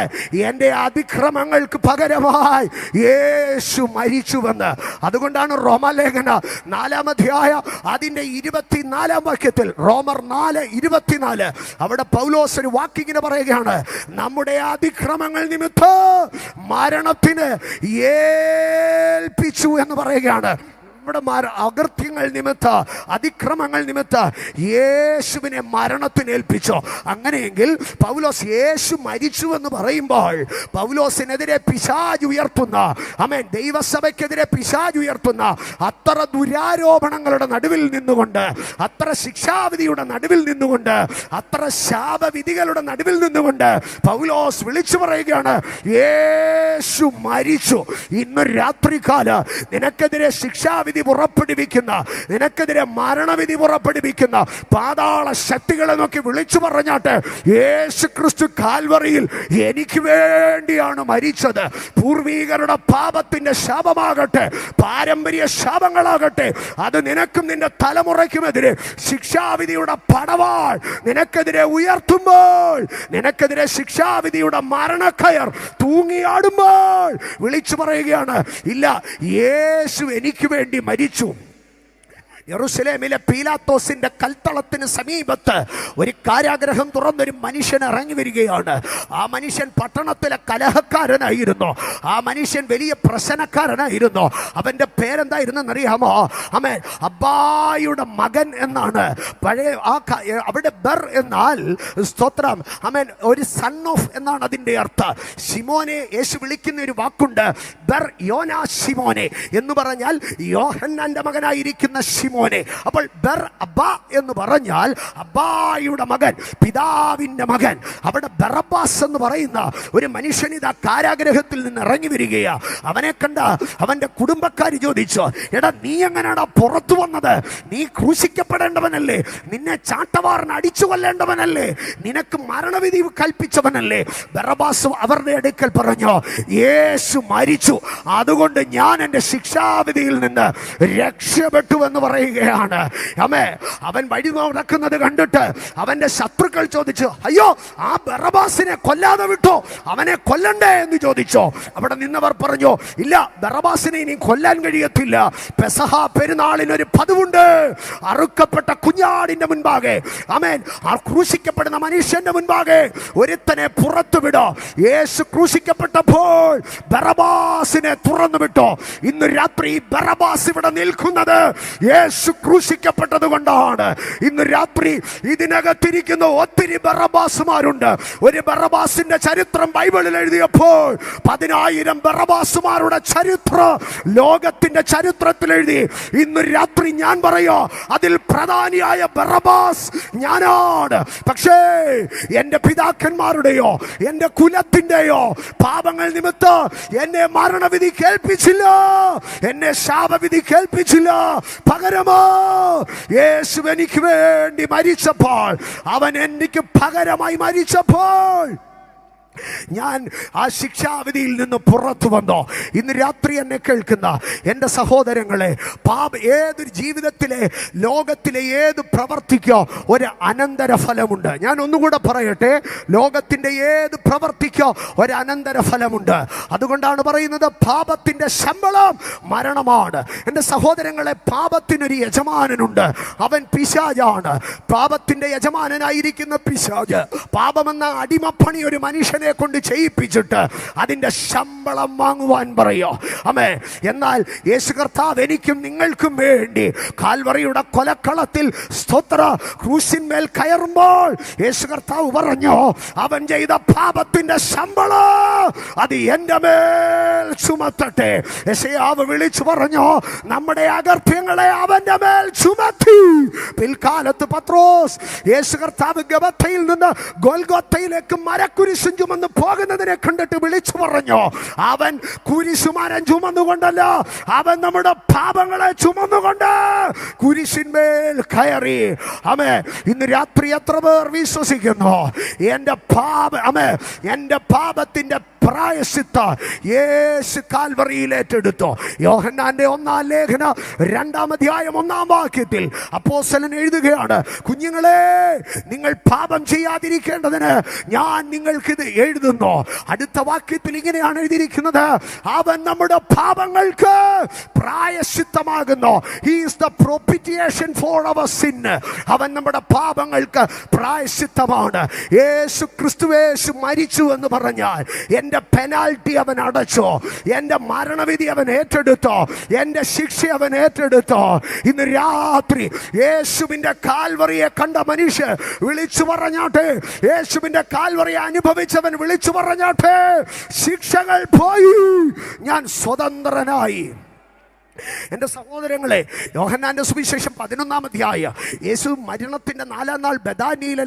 എൻ്റെ അതിക്രമങ്ങൾക്ക് പകരമായി യേശു മരിച്ചുവെന്ന്. അതുകൊണ്ടാണ് റോമാലേഖന 4-ാം അധ്യായം അതിൻ്റെ 24-ാം വാക്യത്തിൽ, റോമർ 4:24, അവിടെ പൗലോസ് ഒരു വാക്കിങ്ങനെ പറയുകയാണ്, നമ്മുടെ അതിക്രമങ്ങൾ നിമിത്തം മരണത്തിന് ഏൽപ്പിച്ചു എന്ന് പറയുകയാണ്. നമ്മുടെ അകൃത്യങ്ങൾ നിമിത്തം, അതിക്രമങ്ങൾ നിമിത്തം യേശുവിനെ മരണത്തിന് ഏൽപ്പിച്ചോ? അങ്ങനെയെങ്കിൽ പൗലോസ് യേശു മരിച്ചു എന്ന് പറയുമ്പോൾ പൗലോസിനെതിരെ പിശാച് ഉയർത്തുന്ന, ആമേൻ, ദൈവസഭയ്ക്കെതിരെ പിശാച് ഉയർത്തുന്ന അത്ര ദുരാരോപണങ്ങളുടെ നടുവിൽ നിന്നുകൊണ്ട്, അത്ര ശിക്ഷാവിധിയുടെ നടുവിൽ നിന്നുകൊണ്ട്, അത്ര ശാപവിധികളുടെ നടുവിൽ നിന്നുകൊണ്ട് പൗലോസ് വിളിച്ചു പറയുകയാണ്, യേശു മരിച്ചു. ഇന്ന് രാത്രികാലം നിനക്കെതിരെ ശിക്ഷാവിധി പുറപ്പെടുവിക്കുന്ന, നിനക്കെതിരെ മരണവിധി പുറപ്പെടുവിക്കുന്ന പാതാള ശക്തികളെ നോക്കി വിളിച്ചു പറഞ്ഞാട്ടെ, യേശു ക്രിസ്തു കാൽവറിയിൽ എനിക്ക് വേണ്ടിയാണ് മരിച്ചത്. പൂർവീകരുടെ പാപത്തിന്റെ ശാപമാകട്ടെ, പാരമ്പര്യ ശാപങ്ങളാകട്ടെ, അത് നിനക്കും നിന്റെ തലമുറയ്ക്കുമെതിരെ ശിക്ഷാവിധിയുടെ പടവാൾ നിനക്കെതിരെ ഉയർത്തുമ്പോൾ, നിനക്കെതിരെ ശിക്ഷാവിധിയുടെ മരണക്കയർ തൂങ്ങിയാടുമ്പോൾ വിളിച്ചു പറയുകയാണ്, ഇല്ല, യേശു എനിക്ക് വേണ്ടി മരിച്ചു. യെരൂശലേമിലെ പീലാത്തോസിന്റെ കൽത്തളത്തിന് സമീപത്ത് ഒരു കാരാഗ്രഹം തുറന്നൊരു മനുഷ്യൻ ഇറങ്ങി വരികയാണ്. ആ മനുഷ്യൻ പട്ടണത്തിലെ കലഹക്കാരനായിരുന്നു. ആ മനുഷ്യൻ വലിയ പ്രശ്നക്കാരനായിരുന്നു. അവൻ്റെ പേരെന്തായിരുന്നെന്നറിയാമോ? ആമേൻ, അബ്ബായുടെ മകൻ എന്നാണ്. പഴയ അവിടെ ബർ എന്നാൽ സ്തോത്രം, ആമേൻ, ഒരു സൺ ഓഫ് എന്നാണ് അതിൻ്റെ അർത്ഥം. ശിമോനെ യേശു വിളിക്കുന്ന ഒരു വാക്കുണ്ട്, ബർ യോനാ ശിമോനെ എന്ന് പറഞ്ഞാൽ യോഹന്നാന്റെ മകനായിരിക്കുന്ന ശിമോനെ. അപ്പോൾ ബർ അബ്ബ എന്ന് പറഞ്ഞാൽ അബ്ബായുടെ മകൻ, പിതാവിന്റെ മകൻ. അവിടെ ബറബ്ബാസ് എന്ന് പറയുന്ന ഒരു മനുഷ്യൻ ഇതാ കാരാഗ്രഹത്തിൽ നിന്ന് ഇറങ്ങി വരികയാ. അവനെ കണ്ട അവന്റെ കുടുംബക്കാർ ചോദിച്ചു, എടാ, നീ എങ്ങനെയാടാ പുറത്തു വന്നത്? നീ ക്രൂശിക്കപ്പെടേണ്ടവനല്ലേ? നിന്നെ ചാട്ടവാറിന് അടിച്ചു കൊല്ലേണ്ടവനല്ലേ? നിനക്ക് മരണവിധി കൽപ്പിച്ചവനല്ലേ? ബറബ്ബാസ് അവരുടെ അടുക്കൽ പറഞ്ഞു, യേശു മരിച്ചു, അതുകൊണ്ട് ഞാൻ എൻ്റെ ശിക്ഷാവിധിയിൽ നിന്ന് രക്ഷപ്പെട്ടു എന്ന് പറയുകയാണ്. അമ്മേ, അവൻ വഴി നടക്കുന്നത് കണ്ടിട്ട് അവന്റെ ശത്രുക്കൾ ചോദിച്ചു, അയ്യോ, ആ ബറബ്ബാസിനെ കൊല്ലാതെ വിട്ടോ, അവനെ കൊല്ലണ്ടേ എന്ന് ചോദിച്ചോ? അവിടെ നിന്നവർ പറഞ്ഞു, ഇല്ല, ബറബ്ബാസിനെ ഇനി കൊല്ലാൻ കഴിയത്തില്ല. പെസഹ പെരുന്നാളിനൊരു പതിവുണ്ട്. അറുക്കപ്പെട്ട കുഞ്ഞാടിന്റെ മുൻപാകെ, ആമേൻ, ആ ക്രൂശിക്കപ്പെടുന്ന മനുഷ്യന്റെ മുൻപാകെ ഒരുത്തനെ പുറത്തു വിടോ. യേശു ക്രൂശിക്കപ്പെട്ടപ്പോൾ ബറബ്ബാസിനെ തുറന്നു വിട്ടോ. ഇന്ന് രാത്രി ബറബ്ബാസ് ഇവിടെ നിൽക്കുന്നത് യേശു ക്രൂശിക്കപ്പെട്ടത് കൊണ്ടാണ്. ഇന്ന് രാത്രി ഇതിനകത്തിരിക്കുന്ന ഒത്തിരി ബറബ്ബാസുമാരുണ്ട്. ഒരു ബറബ്ബാസിന്റെ ചരിത്രം ബൈബിളിൽ എഴുതിയപ്പോൾ 10,000 ബറബ്ബാസുമാരുടെ ചരിത്രം ലോകത്തിന്റെ ചരിത്രത്തിൽ എഴുതി. ഇന്ന് രാത്രി ഞാൻ പറയാ, അതിൽ പ്രധാനിയായ ബറബ്ബാസ് ഞാനാണ്. പക്ഷേ എൻ്റെ പിതാക്കന്മാരുടെയോ എൻ്റെ കുലത്തിൻ്റെയോ പാപങ്ങൾ നിമിത്തം എന്നെ മരണവിധി കേൾപ്പിച്ചില്ല, എന്നെ ശാപവിധി കേൾപ്പിച്ചില്ല. പകരമോ യേശു എനിക്ക് വേണ്ടി മരിച്ചപ്പോൾ, അവൻ എനിക്ക് പകരമായി മരിച്ചപ്പോൾ ഞാൻ ആ ശിക്ഷാവിധിയിൽ നിന്ന് പുറത്തു വന്നോ. ഇന്ന് രാത്രി എന്നെ കേൾക്കുന്ന എൻ്റെ സഹോദരങ്ങളെ, ഏതൊരു ജീവിതത്തിലെ ലോകത്തിലെ ഏത് പ്രവർത്തിക്കോ ഒരു അനന്തരഫലമുണ്ട്. ഞാൻ ഒന്നുകൂടെ പറയട്ടെ, ലോകത്തിൻ്റെ ഏത് പ്രവർത്തിക്കോ ഒരു അനന്തരഫലമുണ്ട്. അതുകൊണ്ടാണ് പറയുന്നത് പാപത്തിൻ്റെ ശമ്പളം മരണമാണ്. എൻ്റെ സഹോദരങ്ങളെ, പാപത്തിനൊരു യജമാനനുണ്ട്, അവൻ പിശാചാണ്. പാപത്തിൻ്റെ യജമാനനായിരിക്കുന്ന പിശാച് പാപമെന്ന അടിമപ്പണി ഒരു മനുഷ്യനെ കൊണ്ട് ചെയ്യിപ്പിച്ചിട്ട് അതിന്റെ ശമ്പളം വാങ്ങുവാൻ പറയോ. അമേ, എന്നാൽ യേശു കർത്താവ് എനിക്കും നിങ്ങൾക്കും വേണ്ടി കാൽവറിയുടെ കൊലക്കളത്തിൽ സ്തോത്ര ക്രൂശിന്മേൽ കയറുമ്പോൾ യേശു കർത്താവ് പറഞ്ഞു, അവൻ ചെയ്ത പാപത്തിന്റെ ശമ്പളം അത് എന്റെ മേൽ ചുമത്തട്ടെ. യെശയ്യാവ് വിളിച്ചു പറഞ്ഞു, നമ്മുടെ അകൃത്യങ്ങളെ അവന്റെ മേൽ ചുമത്തി. പിൽക്കാലത്ത് പത്രോസ് യേശു കർത്താവ് ഗബത്തയിൽ നിന്ന് ഗോൽഗോത്തയിലേക്ക് മരക്കുരിശും ചുമന്ന് പോകുന്നതിനെ കണ്ടിട്ട് വിളിച്ചു പറഞ്ഞു, അവൻ കുരിശുമരം ചുമന്നുകൊണ്ടല്ല, അവൻ നമ്മുടെ പാപങ്ങളെ ചുമന്നുകൊണ്ട് കുരിശിന്മേൽ കയറി. അമേ, ഇന്ന് രാത്രി എത്ര പേർ വിശ്വസിക്കുന്നു എൻ്റെ പാപത്തിന്റെ പ്രായശ്ചിത്ത യേശു കാൽവറിയിൽ ഏറ്റെടുത്തു? യോഹന്നാന്റെ 1-ാം ലേഖനം 2-ാം അധ്യായം 1-ാം വാക്യത്തിൽ അപ്പോസ്തലൻ എഴുതുകയാണ്, കുഞ്ഞുങ്ങളെ, നിങ്ങൾ പാപം ചെയ്യാതിരിക്കേണ്ടതിന് ഞാൻ നിങ്ങൾക്കിത് എഴുതുന്നു. അടുത്ത വാക്യത്തിൽ ഇങ്ങനെയാണ് എഴുതിയിരിക്കുന്നത്, അവൻ നമ്മുടെ പാപങ്ങൾക്ക് പ്രായശ്ചിത്തമാകുന്നു. He is the propitiation for our sin. അവൻ നമ്മുടെ പാപങ്ങൾക്ക് പ്രായശ്ചിത്തമാണ്. യേശു ക്രിസ്തുവേശു മരിച്ചു എന്ന് പറഞ്ഞാൽ എൻ്റെ പെനാൽറ്റി അവൻ അടച്ചോ, എൻ്റെ മരണവിധി അവൻ ഏറ്റെടുത്തോ, എൻ്റെ ശിക്ഷ അവൻ ഏറ്റെടുത്തോ. ഇന്ന് രാത്രി യേശുവിൻ്റെ കാൽവറിയെ കണ്ട മനുഷ്യൻ വിളിച്ചു പറഞ്ഞാട്ടെ, യേശുവിൻ്റെ കാൽവറിയെ അനുഭവിച്ചവൻ വിളിച്ചു പറഞ്ഞാട്ടെ, ശിക്ഷകൾ പോയി, ഞാൻ സ്വതന്ത്രനായി. എൻ്റെ സഹോദരങ്ങളെ, യോഹന്നാന്റെ സുവിശേഷം 11-ാം അധ്യായം, യേശു മരണത്തിൻ്റെ 4-ാം നാൾ ബെഥാനിയിലെ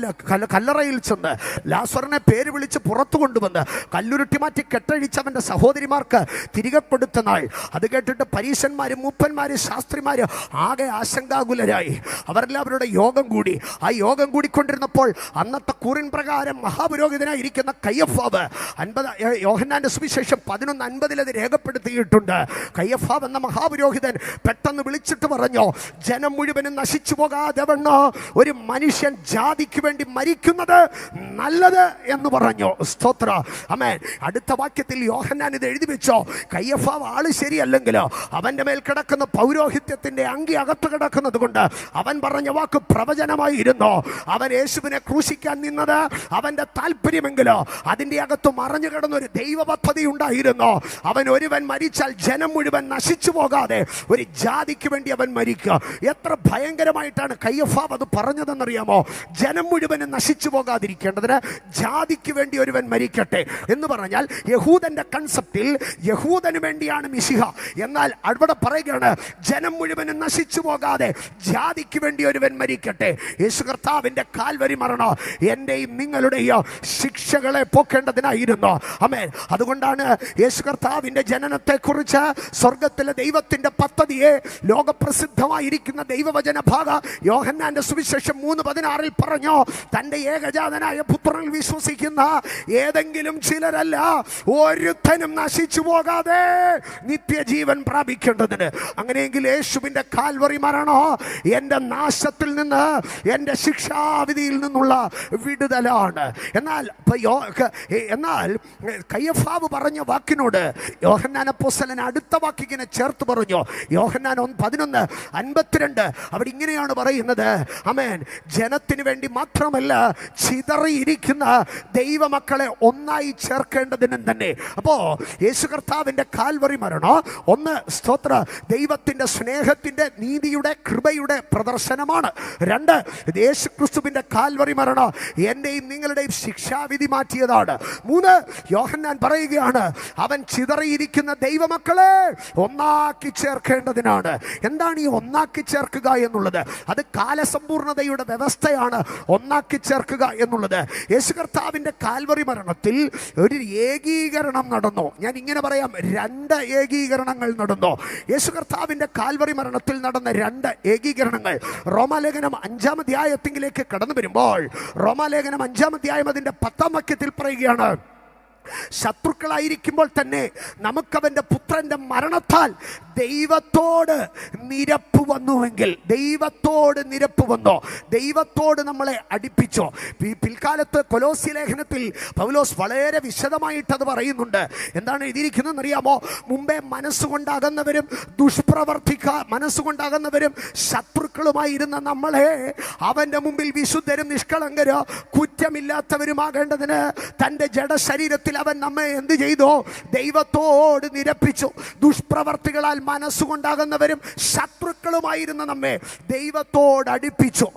കല്ലറയിൽ ചെന്ന് ലാസറിനെ പേര് വിളിച്ച് പുറത്തു കൊണ്ടുവന്ന് കല്ലുരുട്ടി മാറ്റി കെട്ടഴിച്ചവൻ്റെ സഹോദരിമാർക്ക് തിരികെ കൊടുത്ത നാൾ. അത് കേട്ടിട്ട് പരീശന്മാരും മൂപ്പന്മാരും ശാസ്ത്രിമാരും ആകെ ആശങ്കാകുലരായി. അവരെല്ലാവരുടെ യോഗം കൂടി. ആ യോഗം കൂടിക്കൊണ്ടിരുന്നപ്പോൾ അന്നത്തെ കൂറിൻ പ്രകാരം മഹാപുരോഹിതനായിരിക്കുന്ന കയ്യഫാവ് യോഹന്നാന്റെ സുവിശേഷം 11:50 അത് രേഖപ്പെടുത്തിയിട്ടുണ്ട്. കയ്യഫാവ് എന്ന മഹാപുരോഹിതൻ പെട്ടെന്ന് വിളിച്ചിട്ട് പറഞ്ഞു, ജനം മുഴുവനും നശിച്ചു പോകാതെ വണ്ണം ഒരു മനുഷ്യൻ ജാതിക്ക് വേണ്ടി മരിക്കുന്നത് നല്ലത് എന്ന് പറഞ്ഞു. സ്തോത്ര. ആമേൻ. അടുത്ത വാക്യത്തിൽ യോഹന്നാൻ ഇത് എഴുതി വെച്ചോ, കയ്യഫാവ് ആള് ശരിയല്ലെങ്കിലോ അവന്റെ മേൽ കിടക്കുന്ന പൗരോഹിത്യത്തിന്റെ അങ്കി അകത്ത് കിടക്കുന്നത് കൊണ്ട് അവൻ പറഞ്ഞ വാക്ക് പ്രവചനമായിരുന്നു. അവൻ യേശുവിനെ ക്രൂശിക്കാൻ നിന്നത് അവന്റെ താല്പര്യമെങ്കിലോ അതിന്റെ അകത്ത് മറഞ്ഞു കിടന്ന ഒരു ദൈവ പദ്ധതി ഉണ്ടായിരുന്നു. അവൻ ഒരുവൻ മരിച്ചാൽ ജനം മുഴുവൻ നശിച്ചു പോകാതെ ഒരു ജാതിക്ക് വേണ്ടി അവൻ മരിക്കുക. എത്ര ഭയങ്കരമായിട്ടാണ് കയ്യഫാവ് അത് പറഞ്ഞതെന്നറിയാമോ? ജനം മുഴുവനും നശിച്ചു പോകാതിരിക്കേണ്ടതിന് ജാതിക്ക് വേണ്ടി ഒരുവൻ മരിക്കട്ടെ എന്ന് പറഞ്ഞാൽ യഹൂദന്റെ കൺസെപ്റ്റിൽ യഹൂദന് വേണ്ടിയാണ് മിശിഹ. എന്നാൽ അവിടെ പറയുകയാണ്, ജനം മുഴുവനും നശിച്ചു പോകാതെ ജാതിക്ക് വേണ്ടി ഒരുവൻ മരിക്കട്ടെ. യേശു കർത്താവിന്റെ കാൽവരി മരണം എന്റെയും നിങ്ങളുടെയോ ശിക്ഷകളെ പോക്കേണ്ടതിനായിരുന്നു. ആമേൻ. അതുകൊണ്ടാണ് യേശു കർത്താവിന്റെ ജനനത്തെ കുറിച്ച് സ്വർഗത്തിലെ ദൈവത്തിന്റെ പദ്ധതിയെ ലോകപ്രസിദ്ധമായിരിക്കുന്ന ദൈവവചന ഭാഗ യോഹന്നാന്റെ സുവിശേഷം 3:16 പറഞ്ഞു, തന്റെ ഏകജാതനായ പുത്രനിൽ വിശ്വസിക്കുന്ന ഏതെങ്കിലും ചിലരല്ല, ഒരുത്തനും നശിച്ചു പോകാതെ നിത്യജീവൻ പ്രാപിക്കേണ്ടതിന്. അങ്ങനെയെങ്കിൽ യേശുവിന്റെ കാൽവറി മരണോ എൻ്റെ നാശത്തിൽ നിന്ന്, എൻ്റെ ശിക്ഷാവിധിയിൽ നിന്നുള്ള വിടുതലാണ്. എന്നാൽ കയ്യഫാവ് പറഞ്ഞ വാക്കിനോട് യോഹന്നാൻ അപ്പോസ്തലൻ അടുത്ത വാക്കിനെ ചേർത്ത് പറഞ്ഞു. യോഹന്നാൻ 11:52 അവിടെ ഇങ്ങനെയാണ് പറയുന്നത്, ആമേൻ, ജനത്തിന് വേണ്ടി മാത്രമല്ല ചിതറിയിരിക്കുന്ന ദൈവമക്കളെ ഒന്നായി ചേർക്കേണ്ടതിനും തന്നെ. അപ്പോ യേശു കർത്താവിന്റെ കാൽവറി മരണം ഒന്ന്, സ്തോത്ര, ദൈവത്തിന്റെ സ്നേഹത്തിന്റെ നീതിയുടെ കൃപയുടെ പ്രദർശനമാണ്. 2, യേശു ക്രിസ്തുവിന്റെ കാൽവറി മരണം എന്റെയും നിങ്ങളുടെയും ശിക്ഷാവിധി മാറ്റിയതാണ്. 3, യോഹന്നാൻ പറയുകയാണ്, അവൻ ചിതറിയിരിക്കുന്ന ദൈവമക്കളെ ഒന്നാക്കി ചേർക്കേണ്ടതിനാണ്. എന്താണ് ഈ ഒന്നാക്കി ചേർക്കുക എന്നുള്ളത്? അത് കാലസമ്പൂർണതയുടെ വ്യവസ്ഥയാണ്. ഒന്നാക്കി ചേർക്കുക എന്നുള്ളത് യേശു കർത്താവിന്റെ കാൽവറി മരണത്തിൽ ഒരു ഏകീകരണം നടന്നു. ഞാൻ ഇങ്ങനെ പറയാം, 2 ഏകീകരണങ്ങൾ നടന്നു. യേശു കർത്താവിന്റെ കാൽവറി മരണത്തിൽ നടന്ന 2 ഏകീകരണങ്ങൾ റോമാലേഖനം 5-ാം അധ്യായത്തിലേക്ക് കടന്നു വരുമ്പോൾ റോമാലേഖനം 5-ാം അധ്യായം അതിന്റെ 10-ാം വാക്യത്തിൽ പറയുകയാണ്, ശത്രുക്കളായിരിക്കുമ്പോൾ തന്നെ നമുക്കവൻ്റെ പുത്രൻ്റെ മരണത്താൽ ദൈവത്തോട് നിരപ്പ് വന്നുവെങ്കിൽ, ദൈവത്തോട് നിരപ്പ് വന്നോ, ദൈവത്തോട് നമ്മളെ അടുപ്പിച്ചോ. പിൽക്കാലത്ത് കൊലോസ്യ ലേഖനത്തിൽ പൗലോസ് വളരെ വിശദമായിട്ടത് പറയുന്നുണ്ട്. എന്താണ് എഴുതിയിരിക്കുന്നതെന്ന് അറിയാമോ? മുമ്പേ മനസ്സുകൊണ്ടാകുന്നവരും മനസ്സുകൊണ്ടാകുന്നവരും ശത്രുക്കളുമായിരുന്ന നമ്മളെ അവൻ്റെ മുമ്പിൽ വിശുദ്ധരും നിഷ്കളങ്കരോ കുറ്റമില്ലാത്തവരുമാകേണ്ടതിന് തൻ്റെ ജഡശരീരത്തിൽ അവൻ നമ്മെ എന്ത് ചെയ്തു? ദൈവത്തോട് നിരപ്പിച്ചു. ദുഷ്പ്രവർത്തികളാൽ മനസ്സുകൊണ്ടാകുന്നവരും ശത്രുക്കളുമായിരുന്ന നമ്മെ ദൈവത്തോട് അടുപ്പിച്ചു.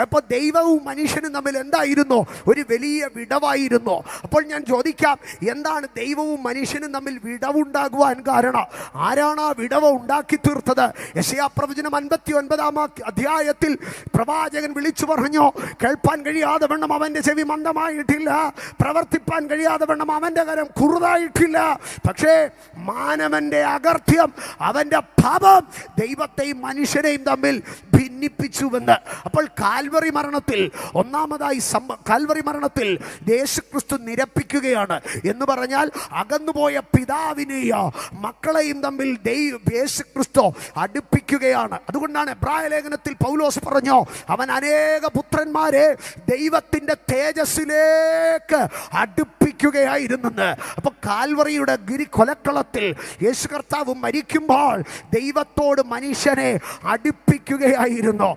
അപ്പോൾ ദൈവവും മനുഷ്യനും തമ്മിൽ എന്തായിരുന്നു? ഒരു വലിയ വിടവായിരുന്നു. അപ്പോൾ ഞാൻ ചോദിക്കാം, എന്താണ് ദൈവവും മനുഷ്യനും തമ്മിൽ വിടവുണ്ടാകുവാൻ കാരണം? ആരാണ് ആ വിടവ് ഉണ്ടാക്കി തീർത്തത്? യെശയ്യാ പ്രവചനം 59-ാം അധ്യായത്തിൽ പ്രവാചകൻ വിളിച്ചു പറഞ്ഞു, കേൾപ്പാൻ കഴിയാതെ വണ്ണം അവൻ്റെ ചെവി മന്ദമായിട്ടില്ല, പ്രവർത്തിപ്പാൻ കഴിയാതെ വണ്ണം അവൻ്റെ കരം കുറുതായിട്ടില്ല. പക്ഷേ മാനവൻ്റെ അകർഥ്യം, അവൻ്റെ പാപം ദൈവത്തെയും മനുഷ്യരെയും തമ്മിൽ ഭിന്നിപ്പിച്ചുവെന്ന്. അപ്പോൾ കാൽവറി മരണത്തിൽ കാൽവറി മരണത്തിൽ യേശുക്രിസ്തു നിരപ്പിക്കുകയാണ്. എന്ന് പറഞ്ഞാൽ അകന്നുപോയ പിതാവിനെയോ മക്കളെയും തമ്മിൽ യേശുക്രിസ്തു അടുപ്പിക്കുകയാണ്. അതുകൊണ്ടാണ് എബ്രായ ലേഖനത്തിൽ പൗലോസ് പറഞ്ഞു, അവൻ അനേക പുത്രന്മാരെ ദൈവത്തിൻ്റെ തേജസ്സിലേക്ക് അടുപ്പിക്കുകയായിരുന്നെന്ന്. അപ്പോൾ കാൽവറിയുടെ കൊലക്കളത്തിൽ യേശു കർത്താവ് മരിക്കുമ്പോൾ ദൈവത്തോട് മനുഷ്യനെ അടുപ്പിക്കുകയായിരുന്നു.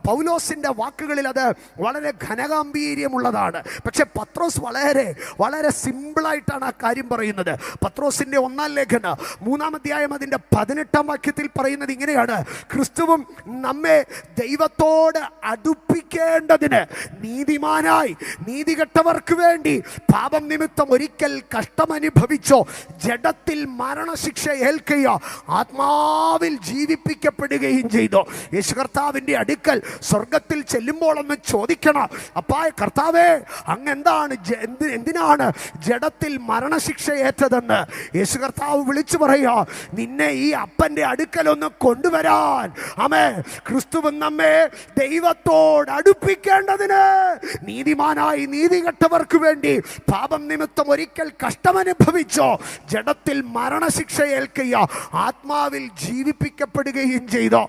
പൗലോസിൻ്റെ വാക്കുകളിൽ അത് വളരെ ഘനഗാംഭീര്യമുള്ളതാണ്. പക്ഷെ പത്രോസ് വളരെ വളരെ സിമ്പിളായിട്ടാണ് ആ കാര്യം പറയുന്നത്. പത്രോസിൻ്റെ 1-ാം ലേഖനം 3-ാം അധ്യായം അതിൻ്റെ 18-ാം വാക്യത്തിൽ പറയുന്നത് ഇങ്ങനെയാണ്: ക്രിസ്തുവും നമ്മെ ദൈവത്തോട് അടുപ്പിക്കേണ്ടതിന് നീതിമാനായി നീതികെട്ടവർക്ക് വേണ്ടി പാപം നിമിത്തം ഒരിക്കൽ കഷ്ടമനുഭവിച്ചോ, ജഡത്തിൽ മരണശിക്ഷ ഏൽക്കുകയോ ആത്മാവിൽ ജീവിപ്പിക്കപ്പെടുകയും ചെയ്തു. യേശു കർത്താവിൻ്റെ അടുക്കൽ സ്വർഗത്തിൽ ചെല്ലുമ്പോൾ ഒന്ന് ചോദിക്കണം, അപ്പായ കർത്താവേ, അങ്ങ് എന്തിനാണ് ജഡത്തിൽ മരണശിക്ഷ ഏറ്റതെന്ന്? യേശു കർത്താവ് വിളിച്ചു പറയുക, നിന്നെ ഈ അപ്പൻ്റെ അടുക്കൽ ഒന്ന് കൊണ്ടുവരാൻ. ആമേ. ക്രിസ്തുവും നമ്മെ ദൈവത്തോട് അടുപ്പിക്കേണ്ടതിന് നീതിമാനായി നീതികെട്ടവർക്ക് വേണ്ടി പാപം നിമിത്തം ഒരിക്കൽ കഷ്ടമനുഭവിച്ചോ, ജഡത്തിൽ മരണശിക്ഷ ഏൽക്കുകയോ ആത്മാവിൽ ജീവിപ്പിക്കപ്പെടുകയും ചെയ്തു.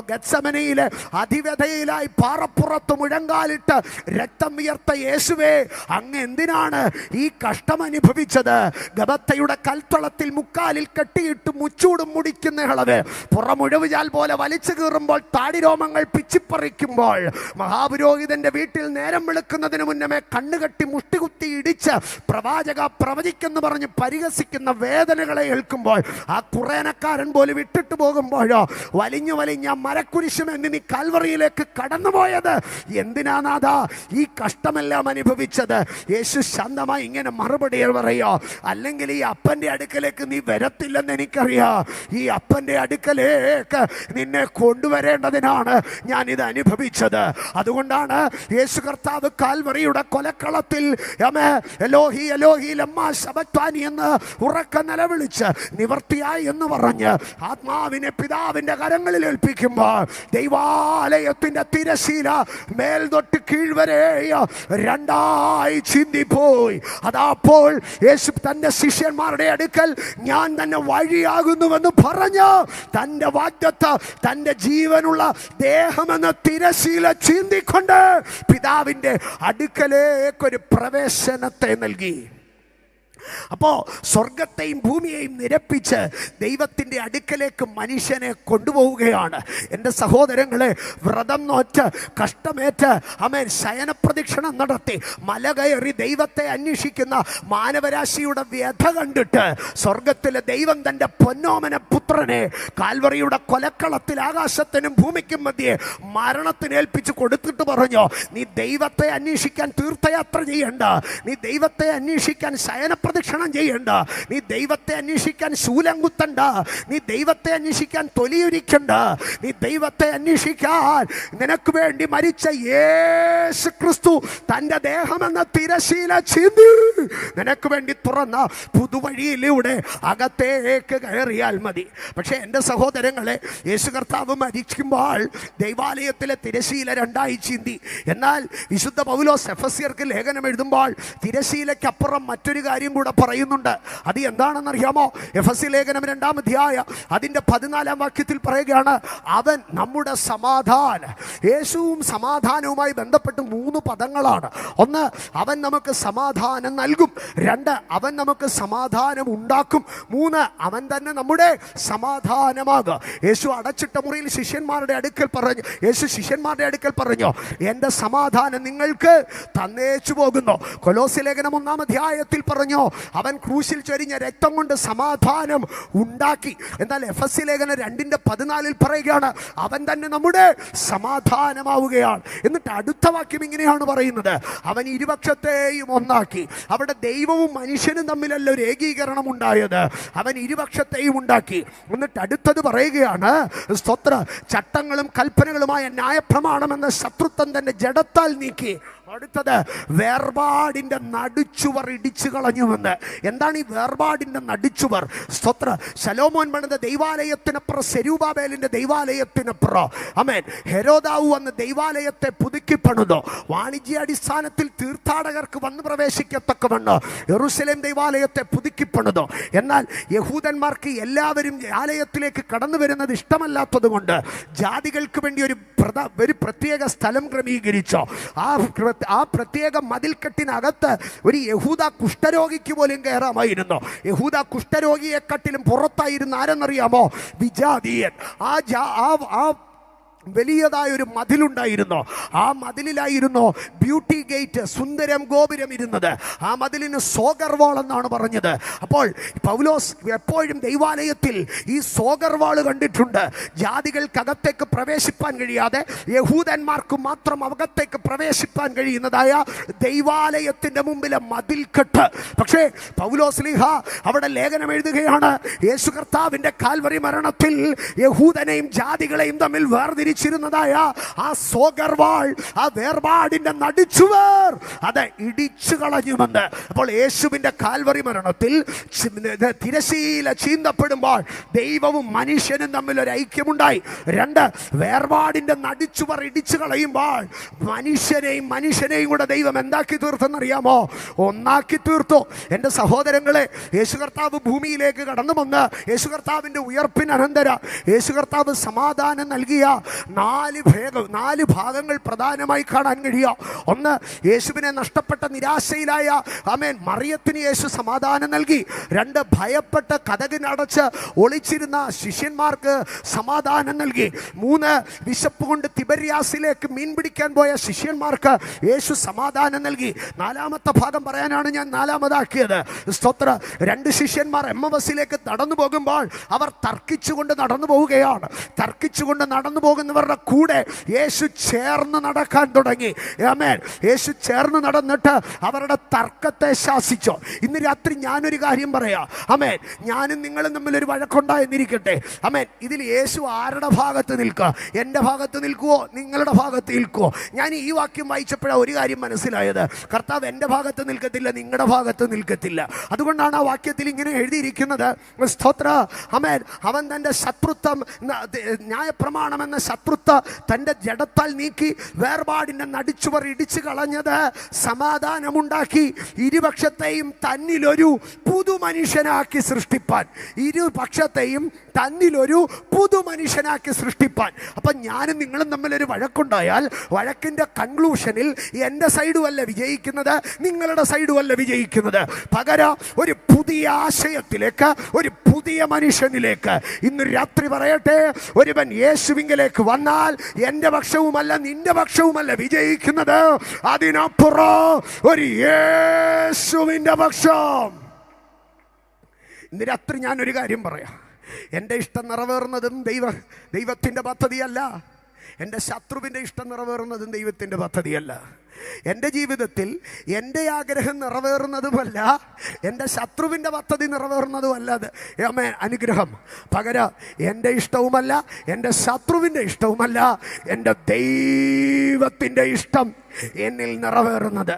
ഗത്സമനയിലെ അതിവ്യഥയിലായി പാറപ്പുറത്ത് മുഴങ്കാലിട്ട് രക്തം വിയർത്ത യേശുവേ, അങ്ങ് എന്തിനാണ് ഈ കഷ്ടം അനുഭവിച്ചത്? ഗബത്തയുടെ കൽത്തളത്തിൽ മുക്കാലിൽ കെട്ടിയിട്ട് മുച്ചൂടും മുടിക്കുന്ന ഇളവ് പുറമുഴവുചാൽ പോലെ വലിച്ചു കീറുമ്പോൾ താടിരോമങ്ങൾ പിച്ചിപ്പറിക്കുമ്പോൾ മഹാപുരോഹിതന്റെ വീട്ടിൽ നേരം വെളുക്കുന്നതിന് മുന്നമേ കണ്ണുകെട്ടി മുഷ്ടികുത്തി ഇടിച്ച് പ്രവചിക്കെന്ന് പറഞ്ഞ് പരിഹസിക്കുന്ന വേദനകളെ ഏൽക്കുമ്പോൾ ആ കുറേനക്കാരൻ പോലും വിട്ടിട്ട് പോകുമ്പോഴോ വലിഞ്ഞു മരക്കുരിശുമെന്ന് നീ കാൽവറിയിലേക്ക് കടന്നുപോയത് എന്തിനാനാഥാ ഈ കഷ്ടമെല്ലാം അനുഭവിച്ചത്? യേശു ശാന്തമായി ഇങ്ങനെ മറുപടി പറയോ, അല്ലെങ്കിൽ ഈ അപ്പൻ്റെ അടുക്കലേക്ക് നീ വരത്തില്ലെന്ന് എനിക്കറിയാം. ഈ അപ്പൻ്റെ അടുക്കലേക്ക് നിന്നെ കൊണ്ടുവരേണ്ടതിനാണ് ഞാൻ ഇത് അനുഭവിച്ചത്. അതുകൊണ്ടാണ് യേശു കർത്താവ് കാൽവറിയുടെ കൊലക്കളത്തിൽ എലോഹി എലോഹി ലമ്മാ ശബക്താനി എന്ന് ഉറക്കെ നിലവിളിച്ച് നിവർത്തിയായി എന്ന് പറഞ്ഞ് ആത്മാവിനെ പിതാവിൻ്റെ കരങ്ങളിൽ ഏൽപ്പിക്കുമ്പോൾ ദൈവാലയത്തിൻ്റെ തിരശീല മേൽ തൊട്ട് കീഴ്വരെ രണ്ടായി ചിന്തിപ്പോയി. അതപ്പോൾ യേശു തൻ്റെ ശിഷ്യന്മാരുടെ അടുക്കൽ ഞാൻ തന്നെ വഴിയാകുന്നുവെന്ന് പറഞ്ഞ് തൻ്റെ വാഗ്ദത്ത തൻ്റെ ജീവനുള്ള ദേഹമെന്ന തിരശീല ചിന്തിക്കൊണ്ട് പിതാവിൻ്റെ അടുക്കലേക്കൊരു പ്രവേശനത്തെ നൽകി. അപ്പോൾ സ്വർഗത്തെയും ഭൂമിയെയും നിരപ്പിച്ച് ദൈവത്തിൻ്റെ അടുക്കലേക്ക് മനുഷ്യനെ കൊണ്ടുപോവുകയാണ്. എൻ്റെ സഹോദരങ്ങളെ, വ്രതം നോറ്റ് കഷ്ടമേറ്റ് ശയനപ്രദക്ഷിണം നടത്തി മല കയറി ദൈവത്തെ അന്വേഷിക്കുന്ന മാനവരാശിയുടെ വ്യഥ കണ്ടിട്ട് സ്വർഗത്തിലെ ദൈവം തൻ്റെ പൊന്നോമന പുത്രനെ കാൽവറിയുടെ കൊലക്കളത്തിൽ ആകാശത്തിനും ഭൂമിക്കും മധ്യേ മരണത്തിന് ഏൽപ്പിച്ച് കൊടുത്തിട്ട് പറഞ്ഞു, നീ ദൈവത്തെ അന്വേഷിക്കാൻ തീർത്ഥയാത്ര ചെയ്യണ്ട, നീ ദൈവത്തെ അന്വേഷിക്കാൻ ശയനപ്രദക്ഷിണം പ്രദക്ഷിണം ചെയ്യണ്ട, നീ ദൈവത്തെ അന്വേഷിക്കാൻ ശൂലം കുത്തണ്ട, നീ ദൈവത്തെ അന്വേഷിക്കാൻ തൊലിയൊരിക്കണ്ട, നീ ദൈവത്തെ അന്വേഷിക്കാൻ നിനക്ക് വേണ്ടി മരിച്ച യേശു ക്രിസ്തു തൻ്റെ ദേഹമെന്ന തിരശീല ചീന്തി നിനക്ക് വേണ്ടി തുറന്ന പുതുവഴിയിലൂടെ അകത്തേക്ക് കയറിയാൽ മതി. പക്ഷേ എൻ്റെ സഹോദരങ്ങളെ, യേശു കർത്താവ് മരിക്കുമ്പോൾ ദൈവാലയത്തിലെ തിരശീല രണ്ടായി ചീന്തി. എന്നാൽ വിശുദ്ധ പൗലോസ് എഫെസ്യർക്ക് ലേഖനം എഴുതുമ്പോൾ തിരശീലയ്ക്കപ്പുറം മറ്റൊരു കാര്യം കൂടെ പറയുന്നുണ്ട്. അത് എന്താണെന്നറിയാമോ? എഫെസ്യ ലേഖനം 2-ാം അധ്യായം അതിൻ്റെ 14-ാം വാക്യത്തിൽ പറയുകയാണ്, അവൻ നമ്മുടെ സമാധാനം. യേശുവും സമാധാനവുമായി ബന്ധപ്പെട്ട് 3 പദങ്ങളാണ്. ഒന്ന്, അവൻ നമുക്ക് സമാധാനം നൽകും. 2, അവൻ നമുക്ക് സമാധാനം ഉണ്ടാക്കും. 3, അവൻ തന്നെ നമ്മുടെ സമാധാനമാകുക. യേശു അടച്ചിട്ട മുറിയിൽ ശിഷ്യന്മാരുടെ അടുക്കൽ പറഞ്ഞു, എൻ്റെ സമാധാനം നിങ്ങൾക്ക് തന്നേച്ചു പോകുന്നു. കൊലോസ്യ ലേഖനം 1-ാം അധ്യായത്തിൽ പറഞ്ഞു, അവൻ ക്രൂശിൽ ചൊരിഞ്ഞ രക്തം കൊണ്ട് സമാധാനം ഉണ്ടാക്കി. എന്നാൽ എഫെസ്യ ലേഖനം 2:14 പറയുകയാണ്, അവൻ തന്നെ നമ്മുടെ സമാധാനമാവുകയാണ്. എന്നിട്ട് അടുത്ത വാക്യം ഇങ്ങനെയാണ് പറയുന്നത്, അവൻ ഇരുപക്ഷത്തെയും ഒന്നാക്കി. അവിടെ ദൈവവും മനുഷ്യനും തമ്മിലല്ല ഒരു ഏകീകരണം ഉണ്ടായത്, അവൻ ഇരുപക്ഷത്തെയും ഉണ്ടാക്കി. എന്നിട്ട് അടുത്തത് പറയുകയാണ്, സ്തോത്ര, ചട്ടങ്ങളും കൽപ്പനകളുമായ ന്യായപ്രമാണമെന്ന ശത്രുത്വം തന്റെ ജഡത്താൽ നീക്കി. അടുത്തത്, വേർപാടിൻ്റെ നടുച്ചുവർ ഇടിച്ചു കളഞ്ഞുവെന്ന്. എന്താണ് ഈ വേർപാടിൻ്റെ നടുച്ചുവർ? സ്തോത്ര, ശലോമോൻ പണിത ദൈവാലയത്തിനപ്പുറം, സെരൂബാബേലിൻ്റെ ദൈവാലയത്തിനപ്പുറം, ആമേൻ, ഹെരോദാവ് വന്ന് ദൈവാലയത്തെ പുതുക്കി പണിതു. വാണിജ്യാടിസ്ഥാനത്തിൽ തീർത്ഥാടകർക്ക് വന്ന് പ്രവേശിക്കത്തക്കവണ്ണം യെരൂശലേം ദൈവാലയത്തെ പുതുക്കി പണിതു. എന്നാൽ യഹൂദന്മാർക്ക് എല്ലാവരും ആലയത്തിലേക്ക് കടന്നു വരുന്നത് ഇഷ്ടമല്ലാത്തത് കൊണ്ട് ജാതികൾക്ക് വേണ്ടി ഒരു പ്രത്യേക സ്ഥലം ക്രമീകരിച്ചു. ആ പ്രത്യേക മതിൽക്കെട്ടിനകത്ത് ഒരു യഹൂദ കുഷ്ഠരോഗിക്ക് പോലും കയറാമായിരുന്നു. യഹൂദ കുഷ്ഠരോഗിയെക്കാട്ടിലും പുറത്തായിരുന്ന ആരെന്നറിയാമോ? വിജാതീയൻ. ആ വലിയതായൊരു മതിലുണ്ടായിരുന്നു. ആ മതിലിലായിരുന്നു ബ്യൂട്ടി ഗേറ്റ്, സുന്ദരം ഗോപുരം ഇരുന്നത്. ആ മതിലിന് സോഗർ വാൾ എന്നാണ് പറഞ്ഞത്. അപ്പോൾ പൗലോസ് എപ്പോഴും ദൈവാലയത്തിൽ ഈ സോഗർ വാൾ കണ്ടിട്ടുണ്ട്. ജാതികൾക്കകത്തേക്ക് പ്രവേശിപ്പാൻ കഴിയാതെ യഹൂദന്മാർക്ക് മാത്രം അകത്തേക്ക് പ്രവേശിപ്പാൻ കഴിയുന്നതായ ദൈവാലയത്തിൻ്റെ മുമ്പിലെ മതിൽക്കെട്ട്. പക്ഷേ പൗലോസ് ലീഹ അവിടെ ലേഖനം എഴുതുകയാണ്, യേശു കർത്താവിൻ്റെ കാൽവറി മരണത്തിൽ യഹൂദനെയും ജാതികളെയും തമ്മിൽ വേർതിരിച്ചിരുന്നതായ ആ സോഗർ വാൾ, ആ വേർപാടിന്റെ നടുച്ചുവർ, അത് ഇടിച്ചു കളഞ്ഞുമെന്ന്. അപ്പോൾ യേശുവിന്റെ കാൽവറി മരണത്തിൽ തിരശീല ചീന്തപ്പെടുമ്പോൾ ദൈവവും മനുഷ്യനും തമ്മിൽ ഒരു ഐക്യമുണ്ടായി. 2, വേർപാടിന്റെ നടുച്ചുവർ ഇടിച്ചു കളയുമ്പോൾ മനുഷ്യനെയും കൂടെ ദൈവം എന്താക്കി തീർത്തെന്നറിയാമോ? ഒന്നാക്കി തീർത്തു. എൻ്റെ സഹോദരങ്ങളെ, യേശു കർത്താവ് ഭൂമിയിലേക്ക് കടന്നു വന്ന് യേശു കർത്താവിൻ്റെ ഉയർപ്പിനനന്തര യേശു കർത്താവ് സമാധാനം നൽകിയ 4 ഭാഗങ്ങൾ പ്രധാനമായി കാണാൻ കഴിയുക. ഒന്ന്, യേശുവിനെ നഷ്ടപ്പെട്ട നിരാശയിലായ മറിയത്തിന് യേശു സമാധാനം നൽകി. 2, ഭയപ്പെട്ട് കതകിനടച്ച് ഒളിച്ചിരുന്ന ശിഷ്യന്മാർക്ക് സമാധാനം നൽകി. 3, വിശപ്പ് കൊണ്ട് തിബര്യാസിലേക്ക് മീൻ പിടിക്കാൻ പോയ ശിഷ്യന്മാർക്ക് യേശു സമാധാനം നൽകി. 4-ാമത്തെ ഭാഗം പറയാനാണ് ഞാൻ 4-ാമതാക്കിയത്. സ്തോത്ര, 2 ശിഷ്യന്മാർ എമ്മവസിലേക്ക് നടന്നു പോകുമ്പോൾ അവർ തർക്കിച്ചുകൊണ്ട് നടന്നു പോവുകയാണ്. തർക്കിച്ചുകൊണ്ട് നടന്നു പോകുന്നവരുടെ കൂടെ യേശു ചേർന്ന് നടക്കാൻ തുടങ്ങി. ആമേൻ. യേശു ചേർന്ന് നടന്നിട്ട് അവരുടെ തർക്കത്തെ ശാസിച്ചു. ഇന്ന് രാത്രി ഞാനൊരു കാര്യം പറയാം. ആമേൻ. ഞാനും നിങ്ങളും തമ്മിൽ ഒരു വഴക്കുണ്ടായെന്നിരിക്കട്ടെ. ആമേൻ. ഇതിൽ യേശു ആരുടെ ഭാഗത്ത് നിൽക്കുക? എൻ്റെ ഭാഗത്ത് നിൽക്കുവോ നിങ്ങളുടെ ഭാഗത്ത് നിൽക്കുവോ? ഞാൻ ഈ വാക്യം വായിച്ചപ്പോഴാണ് ഒരു കാര്യം മനസ്സിലായത്. കർത്താവ് എൻ്റെ ഭാഗത്ത് നിൽക്കത്തില്ല, നിങ്ങളുടെ ഭാഗത്ത് നിൽക്കത്തില്ല. അതുകൊണ്ടാണ് ആ വാക്യത്തിൽ ഇങ്ങനെ എഴുതിയിരിക്കുന്നത്. സ്തോത്ര, ആമേൻ. അവൻ തൻ്റെ ശത്രുത്വം, ന്യായപ്രമാണം എന്ന ശത്രുത്വം തൻ്റെ ജഡത്താൽ നീക്കി വേർപാടിൻ്റെ നടുച്ചുവർ ഇടിച്ചു കളഞ്ഞത് സമാധാനമുണ്ടാക്കി ഇരുപക്ഷത്തെയും തന്നിലൊരു പുതുമനുഷ്യനാക്കി സൃഷ്ടിപ്പാൻ. ഇരുപക്ഷത്തെയും തന്നിലൊരു പുതുമനുഷ്യനാക്കി സൃഷ്ടിപ്പാൻ. അപ്പം ഞാനും നിങ്ങളും തമ്മിലൊരു വഴക്കുണ്ടായാൽ വഴക്കിൻ്റെ കൺക്ലൂഷനിൽ എൻ്റെ സൈഡുമല്ല വിജയിക്കുന്നത്, നിങ്ങളുടെ സൈഡുമല്ല വിജയിക്കുന്നത്. പകരം ഒരു പുതിയ ആശയത്തിലേക്ക്, ഒരു പുതിയ മനുഷ്യനിലേക്ക് ഇന്ന് രാത്രി പറയട്ടെ, ഒരുവൻ യേശുവിങ്കലേക്ക് വന്നാൽ എൻ്റെ പക്ഷവുമല്ല നിന്റെ പക്ഷവുമല്ല വിജയിക്കുന്നത്, അതിനപ്പുറം ഒരു യേശുവിൻ്റെ പക്ഷം. ഇന്ന് രാത്രി ഞാനൊരു കാര്യം പറയാം. എൻ്റെ ഇഷ്ടം നിറവേറുന്നതും ദൈവത്തിൻ്റെ പദ്ധതിയല്ല. എൻ്റെ ശത്രുവിൻ്റെ ഇഷ്ടം നിറവേറുന്നതും ദൈവത്തിൻ്റെ പദ്ധതിയല്ല. എൻ്റെ ജീവിതത്തിൽ എൻ്റെ ആഗ്രഹം നിറവേറുന്നതുമല്ല, എൻ്റെ ശത്രുവിൻ്റെ പദ്ധതി നിറവേറുന്നതുമല്ല അത് അനുഗ്രഹം. പകരം എൻ്റെ ഇഷ്ടവുമല്ല, എൻ്റെ ശത്രുവിൻ്റെ ഇഷ്ടവുമല്ല, എൻ്റെ ദൈവത്തിൻ്റെ ഇഷ്ടം എന്നിൽ നിറവേറുന്നത്.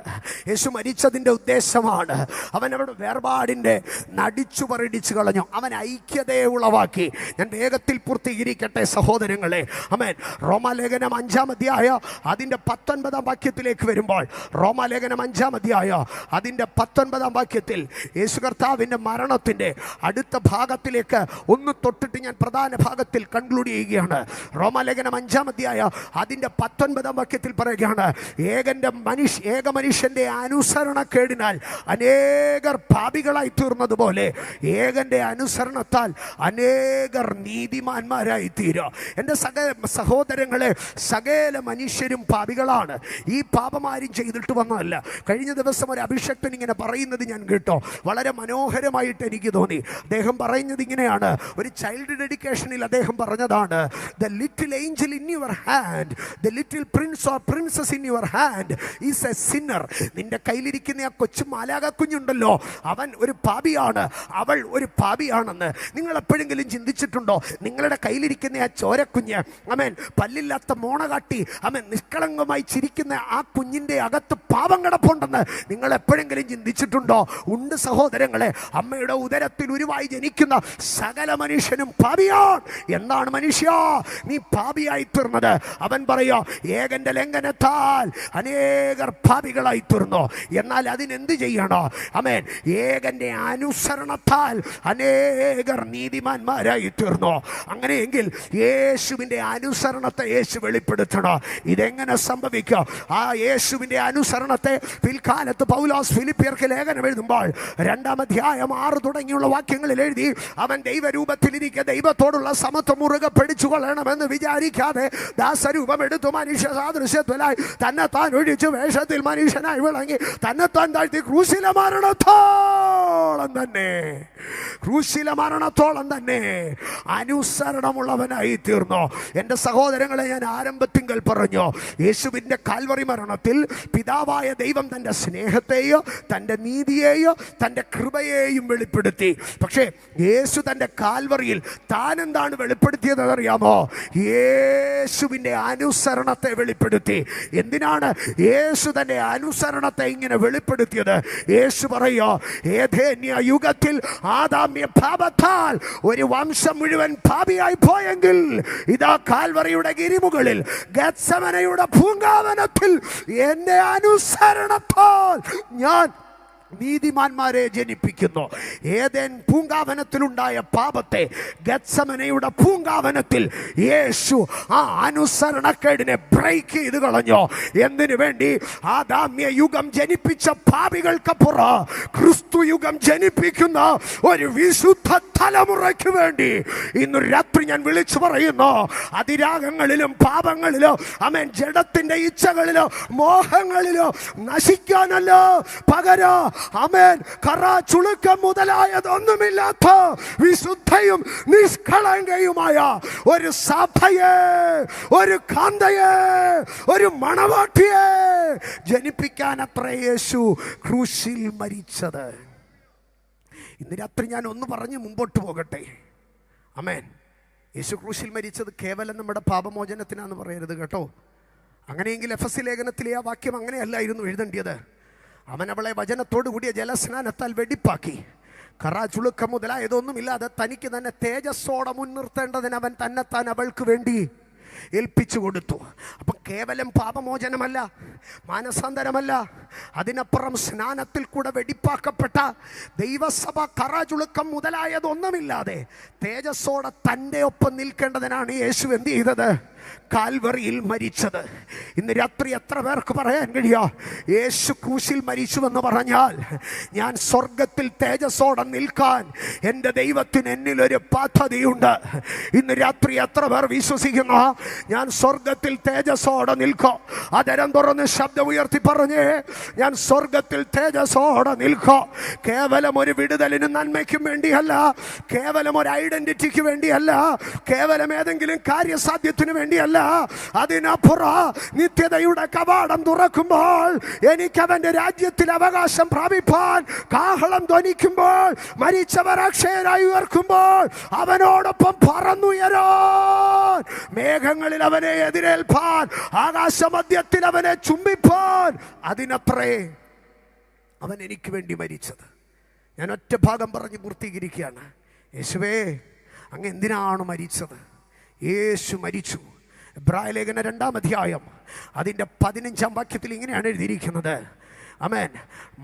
യേശു മരിച്ചതിൻ്റെ ഉദ്ദേശമാണ് അവൻ അവിടെ വേർപാടിൻ്റെ നടിച്ചു പറടിച്ചു കളഞ്ഞു. അവൻ ഐക്യതയെ ഉളവാക്കി. ഞാൻ വേഗത്തിൽ പൂർത്തീകരിക്കട്ടെ സഹോദരങ്ങളെ. ആമേൻ. റോമാലേഖനം 5-ാം അധ്യായം അതിൻ്റെ 19-ാം വാക്യത്തിലേക്ക് വരുമ്പോൾ, റോമാലേഖനം 5-ാം അധ്യായം അതിൻ്റെ 19-ാം വാക്യത്തിൽ യേശു കർത്താവിൻ്റെ മരണത്തിൻ്റെ അടുത്ത ഭാഗത്തിലേക്ക് ഒന്ന് തൊട്ടിട്ട് ഞാൻ പ്രധാന ഭാഗത്തിൽ കൺക്ലൂഡ് ചെയ്യുകയാണ്. റോമാലേഖനം 5-ാം അധ്യായം അതിൻ്റെ 19-ാം വാക്യത്തിൽ പറയുകയാണ്, ഏക മനുഷ്യന്റെ അനുസരണക്കേടിനാൽ അനേകർ പാപികളായി തീർന്നതുപോലെ ഏകന്റെ അനുസരണത്താൽ അനേകർ നീതിമാന്മാരായി തീരും. എൻ്റെ സഹോദരങ്ങളെ, സകല മനുഷ്യരും പാപികളാണ്. ഈ പാപം ആരും ചെയ്തിട്ട് വന്നതല്ല. കഴിഞ്ഞ ദിവസം ഒരു അഭിഷക്തൻ ഇങ്ങനെ പറയുന്നത് ഞാൻ കേട്ടോ, വളരെ മനോഹരമായിട്ട് എനിക്ക് തോന്നി. അദ്ദേഹം പറയുന്നത് ഇങ്ങനെയാണ്, ഒരു ചൈൽഡ് ഡെഡിക്കേഷനിൽ അദ്ദേഹം പറഞ്ഞതാണ്, the little Angel in your hand, the little Prince or princess in your hand is A Sinner. നിന്റെ കയ്യിലിരിക്കുന്ന ആ കൊച്ചു മാലാക കുഞ്ഞുണ്ടല്ലോ, അവൻ ഒരു പാപിയാണ്, അവൾ ഒരു പാപിയാണെന്ന് നിങ്ങൾ എപ്പോഴെങ്കിലും ചിന്തിച്ചിട്ടുണ്ടോ? നിങ്ങളുടെ കയ്യിലിരിക്കുന്ന ആ ചോരക്കുഞ്ഞ്, അമേൻ, പല്ലില്ലാത്ത മോണ കാട്ടി അമേൻ നിഷ്കളങ്കമായി ചിരിക്കുന്ന ആ കുഞ്ഞിൻ്റെ അകത്ത് പാപം കിടപ്പുണ്ടെന്ന് നിങ്ങൾ എപ്പോഴെങ്കിലും ചിന്തിച്ചിട്ടുണ്ടോ? ഉണ്ട് സഹോദരങ്ങളെ. അമ്മയുടെ ഉദരത്തിൽ ഉരുവായി ജനിക്കുന്ന സകല മനുഷ്യനും പാപിയാണ്. എന്താണ് മനുഷ്യ നീ പാപിയായി തീർന്നത്? അവൻ പറയാ, ഏകന്റെ ലംഘനത്താൽ അനേകർ പാപികളായി തീർന്നു. എന്നാൽ അതിനെന്ത് ചെയ്യണോ? ആമേൻ. ഏകന്റെ അനുസരണത്താൽ അനേകർ നീതിമാന്മാരായി തീർന്നു. അങ്ങനെയെങ്കിൽ യേശുവിൻ്റെ അനുസരണത്തെ യേശു വെളിപ്പെടുത്തണം. ഇതെങ്ങനെ സംഭവിക്കും? ആ യേശുവിൻ്റെ അനുസരണത്തെ പിൽക്കാലത്ത് പൗലോസ് ഫിലിപ്പിയർക്ക് ലേഖനം എഴുതുമ്പോൾ 2-ാം അധ്യായം 6 തുടങ്ങിയുള്ള വാക്യങ്ങളിൽ എഴുതി, അവൻ ദൈവരൂപത്തിലിരിക്കെ ദൈവത്തോടുള്ള സമത്വം മുറുകെ പിടിച്ചു കൊള്ളണമെന്ന് വിചാരിക്കാതെ ദാസരൂപമെടുത്തു മനുഷ്യ സാദൃശ്യത്തിലായി തന്നെത്താൻ ഒഴിച്ചു വേഷത്തിൽ മനുഷ്യനായി വിളങ്ങി തന്നെത്താൻ താഴ്ത്തി ക്രൂശിലെ മരണത്തോളം തന്നെ അനുസരണമുള്ളവനായി തീർന്നു. എൻ്റെ സഹോദരങ്ങളെ, ഞാൻ ആരംഭത്തിങ്കൽ പറഞ്ഞു, യേശുവിൻ്റെ കാൽവറി മരണത്തിൽ പിതാവായ ദൈവം തൻ്റെ സ്നേഹത്തെയോ തൻ്റെ നീതിയെയോ തൻ്റെ കൃപയെയും വെളിപ്പെടുത്തി. പക്ഷേ യേശു തൻ്റെ കാൽവറിയിൽ താൻ എന്താണ് വെളിപ്പെടുത്തിയത് അറിയാമോ? യേശുവിൻ്റെ അനുസരണത്തെ വെളിപ്പെടുത്തി. എന്തിനാണ് യേശു തൻ്റെ അനുസരണത്തെ ഇങ്ങനെ വെളിപ്പെടുത്തിയത്? യേശു പറയോ, ഏഥേന്യ യുഗത്തിൽ ആദാമ്യ പാപത്താൽ ഒരു വംശം മുഴുവൻ പാപിയായി പോയെങ്കിൽ ഇതാ കാൽവറിയുടെ ഗിരിമുകളിൽ ഗത്സമനയുടെ പൂങ്കാവനത്തിൽ എന്റെ അനുസരണത്താൽ ഞാൻ നീതിമാന്മാരെ ജനിപ്പിക്കുന്നു. ഏതേൻ പൂങ്കാവനത്തിലുണ്ടായ പാപത്തെ ഗത്സമനയുടെ പൂങ്കാവനത്തിൽ യേശു ആ അനുസരണക്കേടിനെ ബ്രേക്ക് ചെയ്ത് കളഞ്ഞു. എന്തിനു വേണ്ടി? ആദാമ്യ യുഗം ജനിപ്പിച്ച പാപികൾക്കപ്പുറം ക്രിസ്തു യുഗം ജനിപ്പിക്കുന്ന ഒരു വിശുദ്ധ തലമുറയ്ക്ക് വേണ്ടി ഇന്ന് രാത്രി ഞാൻ വിളിച്ചു പറയുന്നു, അതിരാഗങ്ങളിലും പാപങ്ങളിലോ ആമേൻ ജഡത്തിന്റെ ഇച്ഛകളിലോ മോഹങ്ങളിലോ നശിക്കാനല്ല, പകരം ആമേൻ കറ ചുളുക്കം മുതലായതൊന്നുമില്ലാത്ത വിശുദ്ധയും നിഷ്കളങ്കയുമായ ഒരു സഭയെ, ഒരു കാന്തയെ, ഒരു മണവാട്ടിയെ ജനിപ്പിക്കാൻ അത്ര യേശു ക്രൂശിൽ മരിച്ചത്. ഇന്ന് രാത്രി ഞാൻ ഒന്ന് പറഞ്ഞ് മുമ്പോട്ട് പോകട്ടെ. ആമേൻ. യേശു ക്രൂശിൽ മരിച്ചത് കേവലം നമ്മുടെ പാപമോചനത്തിനാന്ന് പറയരുത് കേട്ടോ. അങ്ങനെയെങ്കിൽ എഫെസ്യ ലേഖനത്തിലെ ആ വാക്യം അങ്ങനെയല്ലായിരുന്നു എഴുതേണ്ടത്. അവൻ അവളെ വചനത്തോടു കൂടിയ ജലസ്നാനത്താൽ വെടിപ്പാക്കി കറ ചുളുക്കം മുതലായതൊന്നുമില്ലാതെ തനിക്ക് തന്നെ തേജസ്സോടെ മുൻനിർത്തേണ്ടതിന് അവൻ തന്നെത്താൻ അവൾക്ക് വേണ്ടി ഏൽപ്പിച്ചു കൊടുത്തു. അപ്പം കേവലം പാപമോചനമല്ല, മാനസാന്തരമല്ല, അതിനപ്പുറം സ്നാനത്തിൽ കൂടെ വെടിപ്പാക്കപ്പെട്ട ദൈവസഭ കറ ചുളുക്കം മുതലായതൊന്നുമില്ലാതെ തേജസ്സോടെ തൻ്റെ ഒപ്പം നിൽക്കേണ്ടതിനാണ് യേശു എന്ത് ചെയ്തത്? കാൽവറിയിൽ മരിച്ചത്. ഇന്ന് രാത്രി എത്ര പേർക്ക് പറയാൻ കഴിയോ? യേശു ക്രൂശിൽ മരിച്ചുവെന്ന് പറഞ്ഞാൽ ഞാൻ സ്വർഗത്തിൽ തേജസ്സോടെ നിൽക്കാൻ എൻ്റെ ദൈവത്തിന് എന്നിലൊരു പദ്ധതിയുണ്ട്. ഇന്ന് രാത്രി എത്ര പേർ വിശ്വസിക്കുന്നു ഞാൻ സ്വർഗത്തിൽ തേജസ്സോടെ നിൽക്കും? അതരം തുറന്ന് ശബ്ദം ഉയർത്തി പറഞ്ഞേ, ഞാൻ സ്വർഗത്തിൽ തേജസ്സോടെ നിൽക്കും. കേവലം ഒരു വിടുതലിനും നന്മയ്ക്കും വേണ്ടിയല്ല, കേവലം ഒരു ഐഡന്റിറ്റിക്ക് വേണ്ടിയല്ല, കേവലം ഏതെങ്കിലും കാര്യസാധ്യത്തിന് വേണ്ടി വേണ്ടിയല്ല, അതിനപ്പുറം നിത്യതയുടെ കവാടം തുറക്കുമ്പോൾ എനിക്ക് അവന്റെ രാജ്യത്തിൽ അവകാശം പ്രാപിപ്പാൻ കാഹളം ധ്വനിക്കുമ്പോൾ, മരിച്ചവർ അക്ഷയരായി ഉയർക്കുമ്പോൾ അവനോടൊപ്പം പറന്നുയരാൻ, മേഘങ്ങളിൽ അവനെ എതിരേൽപ്പാൻ, ആകാശമധ്യത്തിൽ അവനെ ചുംബിപ്പാൻ, അതിനത്രേ അവൻ എനിക്ക് വേണ്ടി മരിച്ചത്. ഞാൻ ഒറ്റ ഭാഗം പറഞ്ഞ് പൂർത്തീകരിക്കുകയാണ്. യേശുവേ, അങ്ങ് എന്തിനാണ് മരിച്ചത്? യേശു മരിച്ചു. എബ്രായ ലേഖന 2-ാം അധ്യായം അതിൻ്റെ 15-ാം വാക്യത്തിൽ ഇങ്ങനെയാണ് എഴുതിയിരിക്കുന്നത്. ആമേൻ.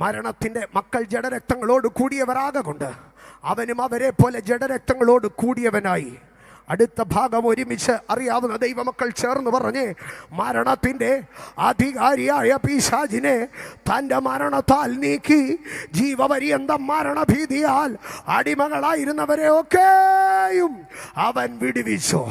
മരണത്തിൻ്റെ മക്കൾ ജഡരക്തങ്ങളോട് കൂടിയവരാകൊണ്ട് അവനും അവരെ പോലെ ജഡരക്തങ്ങളോട് കൂടിയവനായി. അടുത്ത ഭാഗം ഒരുമിച്ച് അറിയാവുന്ന ദൈവമക്കൾ ചേർന്ന് പറഞ്ഞ്, മരണത്തിൻ്റെ അധികാരിയായ പിശാചിനെ തൻ്റെ മരണത്താൽ നീക്കി ജീവപര്യന്തം മരണഭീതിയാൽ അടിമകളായിരുന്നവരെ ഒക്കെയും അവൻ വിടുവിച്ചു.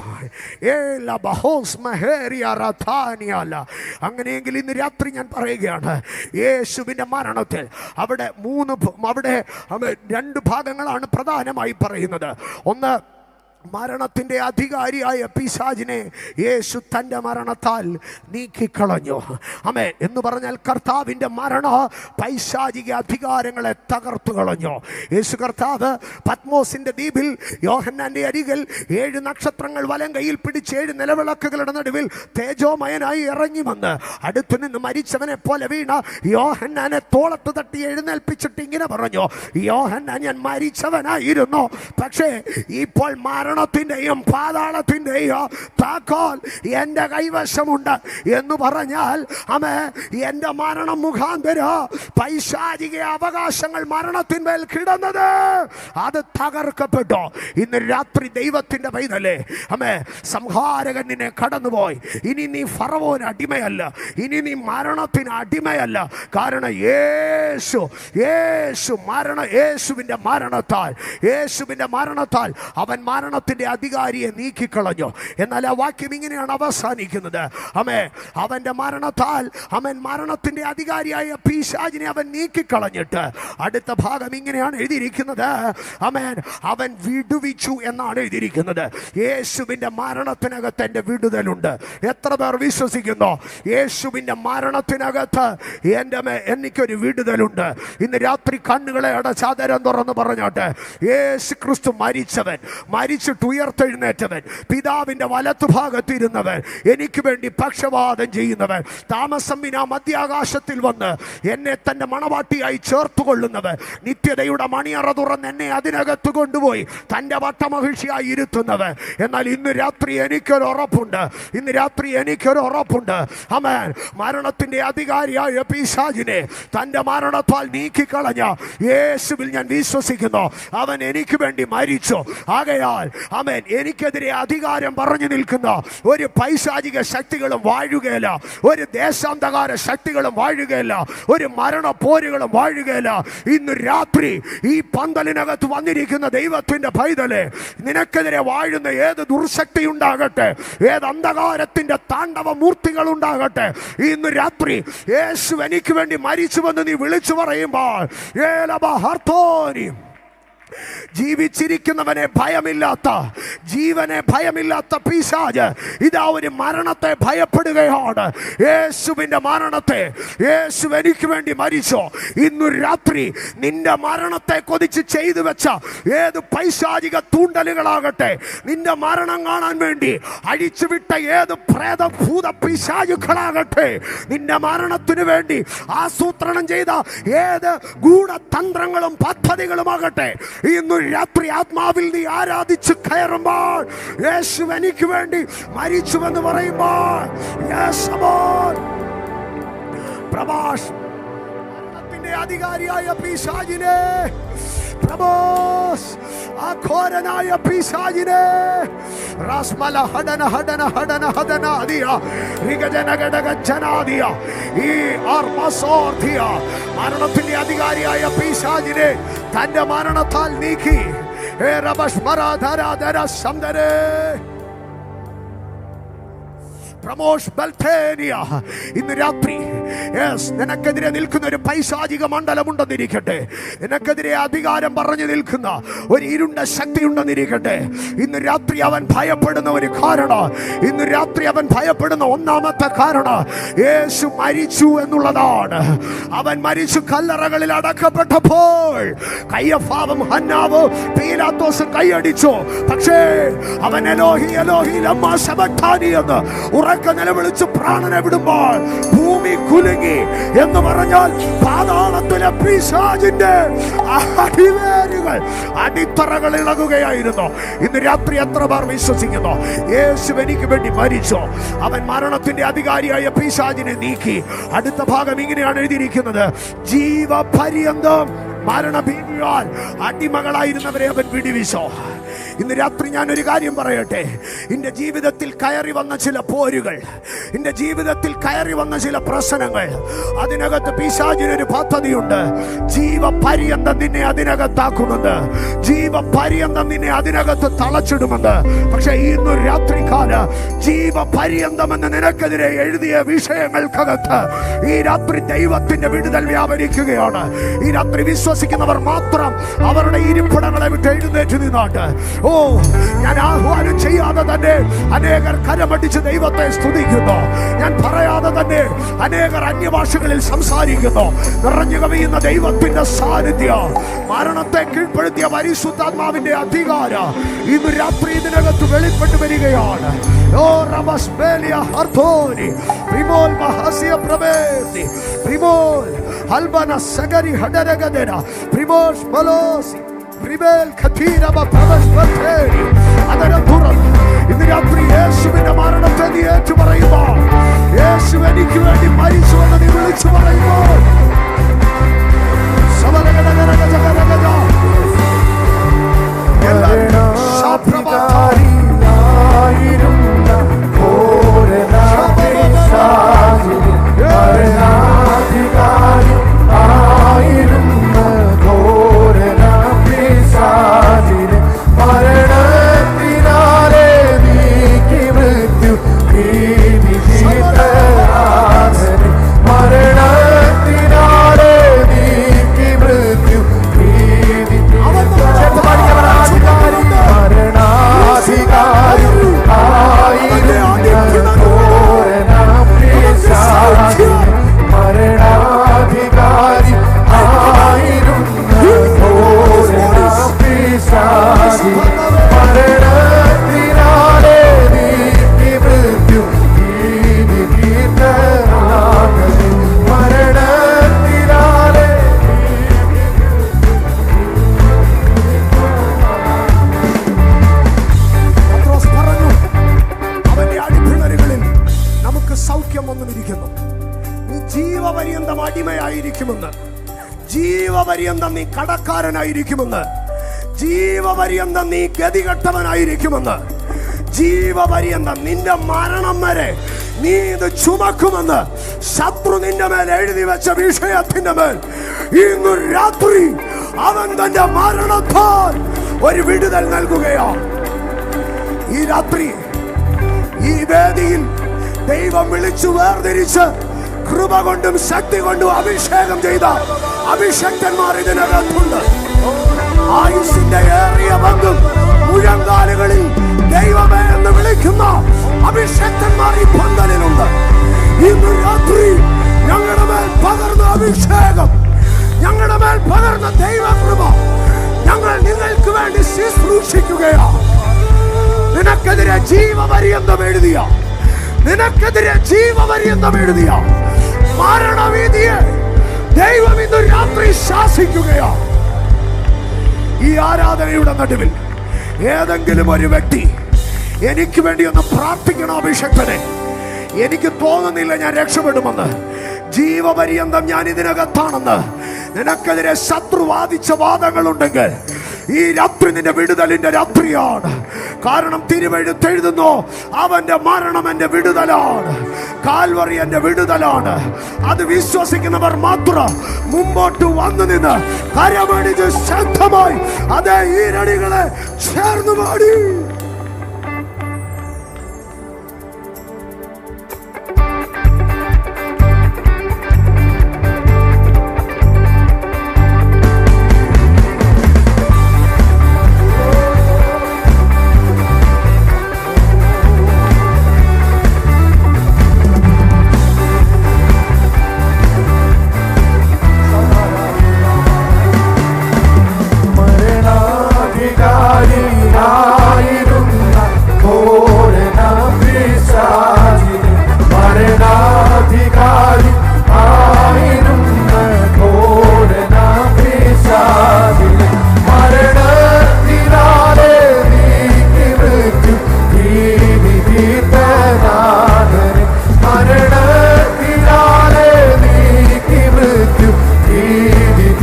അങ്ങനെയെങ്കിൽ ഇന്ന് രാത്രി ഞാൻ പറയുകയാണ്, യേശുവിൻ്റെ മരണത്തിൽ അവിടെ 2 ഭാഗങ്ങളാണ് പ്രധാനമായി പറയുന്നത്. ഒന്ന്, മരണത്തിൻ്റെ അധികാരിയായ പിശാചിനെ യേശു തൻ്റെ മരണത്താൽ നീക്കിക്കളഞ്ഞു. ആമേൻ. എന്ന് പറഞ്ഞാൽ കർത്താവിൻ്റെ മരണം പൈശാചിക അധികാരങ്ങളെ തകർത്തു കളഞ്ഞു. യേശു കർത്താവ് പത്മോസിൻ്റെ ദ്വീപിൽ യോഹന്നാൻ്റെ അരികിൽ 7 നക്ഷത്രങ്ങൾ വലം കയ്യിൽ പിടിച്ച് 7 നിലവിളക്കുകളുടെ നടുവിൽ തേജോമയനായി ഇറങ്ങി വന്ന് അടുത്തു നിന്ന് മരിച്ചവനെ പോലെ വീണ യോഹന്നാനെ തോളത്ത് തട്ടി എഴുന്നേൽപ്പിച്ചിട്ട് ഇങ്ങനെ പറഞ്ഞു, യോഹന്നാൻ, ഞാൻ മരിച്ചവനായിരുന്നു, പക്ഷേ ഇപ്പോൾ മരണത്തിൻ്റെയും പാതാളത്തിൻ്റെയും താക്കോൽ എൻ്റെ കൈവശമുണ്ട്. എന്ന് പറഞ്ഞാൽ എൻ്റെ മരണം മുഖാന്തരം പൈശാചിക അവകാശങ്ങൾ മരണത്തിന്മേൽ കിടന്നത് അത് തകർക്കപ്പെട്ടു. ഇന്ന് രാത്രി ദൈവത്തിൻ്റെ പൈതലേ, സംഹാരകൻ നിന്നെ കടന്നുപോയി. ഇനി നീ ഫറവോന് അടിമയല്ല, ഇനി നീ മരണത്തിന് അടിമയല്ല. കാരണം യേശുവിൻ്റെ മരണത്താൽ അവൻ മരണത്തിൻ്റെ അധികാരിയെ നീക്കിക്കളഞ്ഞു. എന്നാൽ ആ വാക്യം ഇങ്ങനെയാണ് അവസാനിക്കുന്നത്. അവൻ്റെ മരണത്താൽ മരണത്തിൻ്റെ അധികാരിയായ പിശാചിനെ അവൻ നീക്കിക്കളഞ്ഞിട്ട് അടുത്ത ഭാഗം ഇങ്ങനെയാണ് എഴുതിയിരിക്കുന്നത്. അവൻ വിടുവിച്ചു എന്നാണ് എഴുതിയിരിക്കുന്നത്. യേശുവിൻ്റെ മരണത്തിനകത്ത് എൻ്റെ വിടുതലുണ്ട്. എത്ര പേർ വിശ്വസിക്കുന്നു? യേശുവിൻ്റെ മരണത്തിനകത്ത് എനിക്കൊരു വിടുതലുണ്ട്. ഇന്ന് രാത്രി കണ്ണുകളെ അടച്ചാദരം തുറന്ന് പറഞ്ഞോട്ടെ, യേശു ക്രിസ്തു മരിച്ചിട്ട് ഉയർത്തെഴുന്നേറ്റവൻ, പിതാവിൻ്റെ വലത്തുഭാഗത്തിരുന്നവൻ, എനിക്ക് വേണ്ടി പക്ഷപാതം ചെയ്യുന്നവൻ, താമസം വിനാ മധ്യാകാശത്തിൽ വന്ന് എന്നെ തൻ്റെ മണവാട്ടിയായി ചേർത്തുകൊള്ളുന്നവൻ, നിത്യതയുടെ മണിയറ തുറന്ന് എന്നെ അതിനകത്ത് കൊണ്ടുപോയി തൻ്റെ വട്ടമഹിഷിയായി ഇരുത്തുന്നവൻ. എന്നാൽ ഇന്ന് രാത്രി എനിക്കൊരു ഉറപ്പുണ്ട്. ആമേൻ. മരണത്തിൻ്റെ അധികാരിയായ പിശാചിനെ തൻ്റെ മരണത്താൽ നീക്കിക്കളഞ്ഞ യേശുവിൽ ഞാൻ വിശ്വസിക്കുന്നു. അവൻ എനിക്ക് വേണ്ടി മരിച്ചു. ആകയാൽ എനിക്കെതിരെ അധികാരം പറഞ്ഞു നിൽക്കുന്ന ഒരു പൈശാചിക ശക്തികളും വാഴുകയില്ല, ഒരു ദേശാന്തകാര ശക്തികളും വാഴുകയില്ല, ഒരു മരണ പോരുകളും വാഴുകയില്ല. ഇന്ന് രാത്രി ഈ പന്തലിനകത്ത് വന്നിരിക്കുന്ന ദൈവത്തിന്റെ പൈതലെ, നിനക്കെതിരെ വാഴുന്ന ഏത് ദുർശക്തി ഉണ്ടാകട്ടെ, ഏത് അന്ധകാരത്തിന്റെ താണ്ഡവ മൂർത്തികൾ ഉണ്ടാകട്ടെ, ഇന്ന് രാത്രി യേശു എനിക്ക് വേണ്ടി മരിച്ചുവെന്ന് നീ വിളിച്ചു പറയുമ്പോൾ ജീവിച്ചിരിക്കുന്നവനെ ജീവനെ ഭയമില്ലാത്ത പിശാച് ഇതാ ഒരു മരണത്തെ ഭയപ്പെടുകയാണ്. യേശുവിൻ്റെ മരണത്തെ, യേശു എനിക്ക് വേണ്ടി മരിച്ചു. ഇന്നു രാത്രി നിന്റെ മരണത്തെ കൊതിച്ച് ചെയ്തു വെച്ച ഏത് പൈശാചിക തൂണ്ടലുകളാകട്ടെ, നിന്റെ മരണം കാണാൻ വേണ്ടി അഴിച്ചുവിട്ട ഏത് പ്രേതഭൂത പിശാചുക്കളാകട്ടെ, നിന്റെ മരണത്തിനു വേണ്ടി ആസൂത്രണം ചെയ്ത ഏത് ഗൂഢതന്ത്രങ്ങളും പദ്ധതികളുമാകട്ടെ, ഇന്ന് രാത്രി ആത്മാവിൽ നീ ആരാധിച്ച് കയറുമ്പോൾ, യേശു എനിക്ക് വേണ്ടി മരിച്ചുവെന്ന് പറയുമ്പോൾ, മരണത്തിന്റെ അധികാരിയായ പിശാചിനെ, ഘോരനായ പിശാചിനെ, മരണത്തിന്റെ അധികാരിയായ പിശാചിനെ തന്റെ മരണത്താൽ നീക്കി. ഇന്ന് രാത്രി യെസ്, നിനക്കെതിരെ നിൽക്കുന്ന ഒരു പൈശാചിക മണ്ഡലമുണ്ടെന്നിരിക്കട്ടെ, നിനക്കെതിരെ അധികാരം പറഞ്ഞു നിൽക്കുന്ന ഒരു ഇരുണ്ട ശക്തി ഉണ്ടെന്നിരിക്കട്ടെ, ഇന്ന് രാത്രി അവൻ ഭയപ്പെടുന്ന ഒരു കാരണം, ഇന്ന് രാത്രി അവൻ ഭയപ്പെടുന്ന ഒന്നാമത്തെ കാരണം യേശു മരിച്ചു എന്നുള്ളതാണ്. അവൻ മരിച്ചു കല്ലറകളിൽ അടക്കപ്പെട്ടപ്പോൾ കയ്യഫാവും ഹന്നാവും പീലാത്തോസും കൈയടിച്ചു. പക്ഷേ അവൻ എലോഹി എലോഹി ലമ്മാ ശബക്താനി എന്ന് ഉറക്കെ നിലവിളിച്ച് പ്രാണനെ വിടുമ്പോൾ ഭൂമി കുലുങ്ങി എന്ന് പറഞ്ഞാൽ പാതാളത്തിലെ പിശാചിന്റെ അടിവേരുകൾ അടിത്തറകൾ ഇളകുകയായിരുന്നു. ഇന്ന് രാത്രി എത്ര പേർ വിശ്വസിക്കുന്നു യേശു എനിക്ക് വേണ്ടി മരിച്ചു? അവൻ മരണത്തിന്റെ അധികാരിയായ പിശാചിനെ നീക്കി. അടുത്ത ഭാഗം ഇങ്ങനെയാണ് എഴുതിയിരിക്കുന്നത്: ജീവപര്യന്തം മരണഭീതിയാൽ അടിമകളായിരുന്നവരെ അവൻ വിടുവിച്ചു. ഇന്ന് രാത്രി ഞാനൊരു കാര്യം പറയട്ടെ. എൻ്റെ ജീവിതത്തിൽ കയറി വന്ന ചില പോരുകൾ, എൻ്റെ ജീവിതത്തിൽ കയറി വന്ന ചില പ്രശ്നങ്ങൾ, അതിനകത്ത് പിശാചിനൊരു പദ്ധതിയുണ്ട്. ജീവപര്യന്തം നിന്നെ അതിനകത്താക്കുമെന്ന്, ജീവപര്യന്തം നിന്നെ അതിനകത്ത് തളച്ചിടുമെന്ന്. പക്ഷെ ഇന്നൊരു രാത്രികാല ജീവപര്യന്തം എന്ന് നിനക്കെതിരെ എഴുതിയ വിഷയങ്ങൾക്കകത്ത് ഈ രാത്രി ദൈവത്തിന്റെ വിടുതൽ വ്യാപരിക്കുകയാണ്. ഈ രാത്രി വിശ്വസിക്കുന്നവർ മാത്രം അവരുടെ ഇരിപ്പിടങ്ങളെ വിട്ട് എഴുന്നേറ്റ് നിന്നാട്ട്. ഓ, ഞാൻ ആഹ്വാനം ചെയ്യാതെ തന്നെ അനേകർ കരമടിച്ച് ദൈവത്തെ സ്തുതിക്കുന്നു. ഞാൻ പറയാതെ തന്നെ അനേകർ അന്യഭാഷകളിൽ സംസാരിക്കുന്നു. നിറഞ്ഞു കവിയുന്ന ദൈവത്തിന്റെ സാന്നിധ്യം, മരണത്തെ കീഴ്പ്പെടുത്തിയ പരിശുദ്ധാത്മാവിന്റെ അധികാരം ഇന്ന് രാത്രി ഇതിനകത്ത് വെളിപ്പെട്ടു വരികയാണ്. ഓ റമസ്ബേലിയ ഹർത്തോനി പ്രിമോൽ മഹാസിയ പ്രവേദി പ്രിമോൽ ഹൽബന സഗരി ഹഡരഗദന പ്രിമോഷ് ബലോസി പ്രിമേൽ ഖതീരബ പ്രവസ്വതേരി അതരം തുറന്ന് ഇന്ന് രാത്രി യേശുവിന്റെ മരണത്തെ നീ ഏറ്റു പറയുമ്പോൾ, യേശു എനിക്ക് വേണ്ടി മരിച്ചു എന്ന് നീ വിളിച്ചു പറയുമ്പോൾ, ജീവപര്യന്തം അടിമയായിരിക്കുമെന്ന്, ജീവപര്യന്തം നീ കടക്കാരനായിരിക്കുമെന്ന്, ജീവപര്യന്തം നീ ഗതികെട്ടവനായിരിക്കുമെന്ന്, ജീവപര്യന്തം നിന്റെ മരണം വരെ നീ ഇത് ചുമക്കുമെന്ന് ശത്രു നിന്റെ മേൽ എഴുതി വെച്ച വിഷയത്തിന്റെ മേൽ ഇന്ന് രാത്രി അവൻ തന്റെ മരണത്താൽ ഒരു വിടുതൽ നൽകുകയാണ്. ഈ രാത്രി ഈ വേദിയിൽ ദൈവം വിളിച്ചു വേർതിരിച്ച് കൃപ കൊണ്ടും ശക്തി കൊണ്ടും അഭിഷേകം ചെയ്ത അഭിഷക്തന്മാർ ഇതിനകത്തുണ്ട്. ആയുസിന്റെ ഏറിയ പങ്കും മുഴങ്കാലുകളിൽ ദൈവമേ എന്ന് വിളിക്കുന്ന അഭിഷക്തന്മാർ ഈ പന്തലിലുണ്ട്. ഇന്ന് രാത്രി ഞങ്ങളുടെ മേൽ പകർന്ന അഭിഷേകം, ഞങ്ങളുടെ മേൽ പകർന്ന ദൈവകൃപ ഞങ്ങൾ നിങ്ങൾക്ക് വേണ്ടി ശുശ്രൂഷിക്കുകയാണ്. നിനക്കെതിരെ ജീവപര്യന്തം എഴുതിയ, നിനക്കെതിരെ ജീവപര്യന്തം എഴുതിയ മരണവീതിയെ ദൈവം ഇന്ന് രാത്രി ശാസിക്കുകയാണ്. ഈ ആരാധനയുടെ നടുവിൽ ഏതെങ്കിലും ഒരു വ്യക്തി എനിക്ക് വേണ്ടി ഒന്ന് പ്രാർത്ഥിക്കണം, അഭിഷക്തനെ, എനിക്ക് തോന്നുന്നില്ല ഞാൻ രക്ഷപ്പെടുമെന്ന്, ജീവപര്യന്തം ഞാൻ ഇതിനകത്താണെന്ന് നിനക്കെതിരെ ശത്രു വാദിച്ച വാദങ്ങളുണ്ടെങ്കിൽ ഈ രാത്രി നിന്റെ വിടുതലിന്റെ രാത്രിയാണ്. കാരണം തിരുവെഴുത്ത് എഴുതുന്നു, അവന്റെ മരണം എന്റെ വിടുതലാണ്, കാൽവറി എന്റെ വിടുതലാണ്. അത് വിശ്വസിക്കുന്നവർ മാത്രം മുമ്പോട്ട് വന്നു നിന്ന് കരമടിച്ച് ശക്തമായി അതേ ഈരടികളെ ചേർന്ന് പാടി.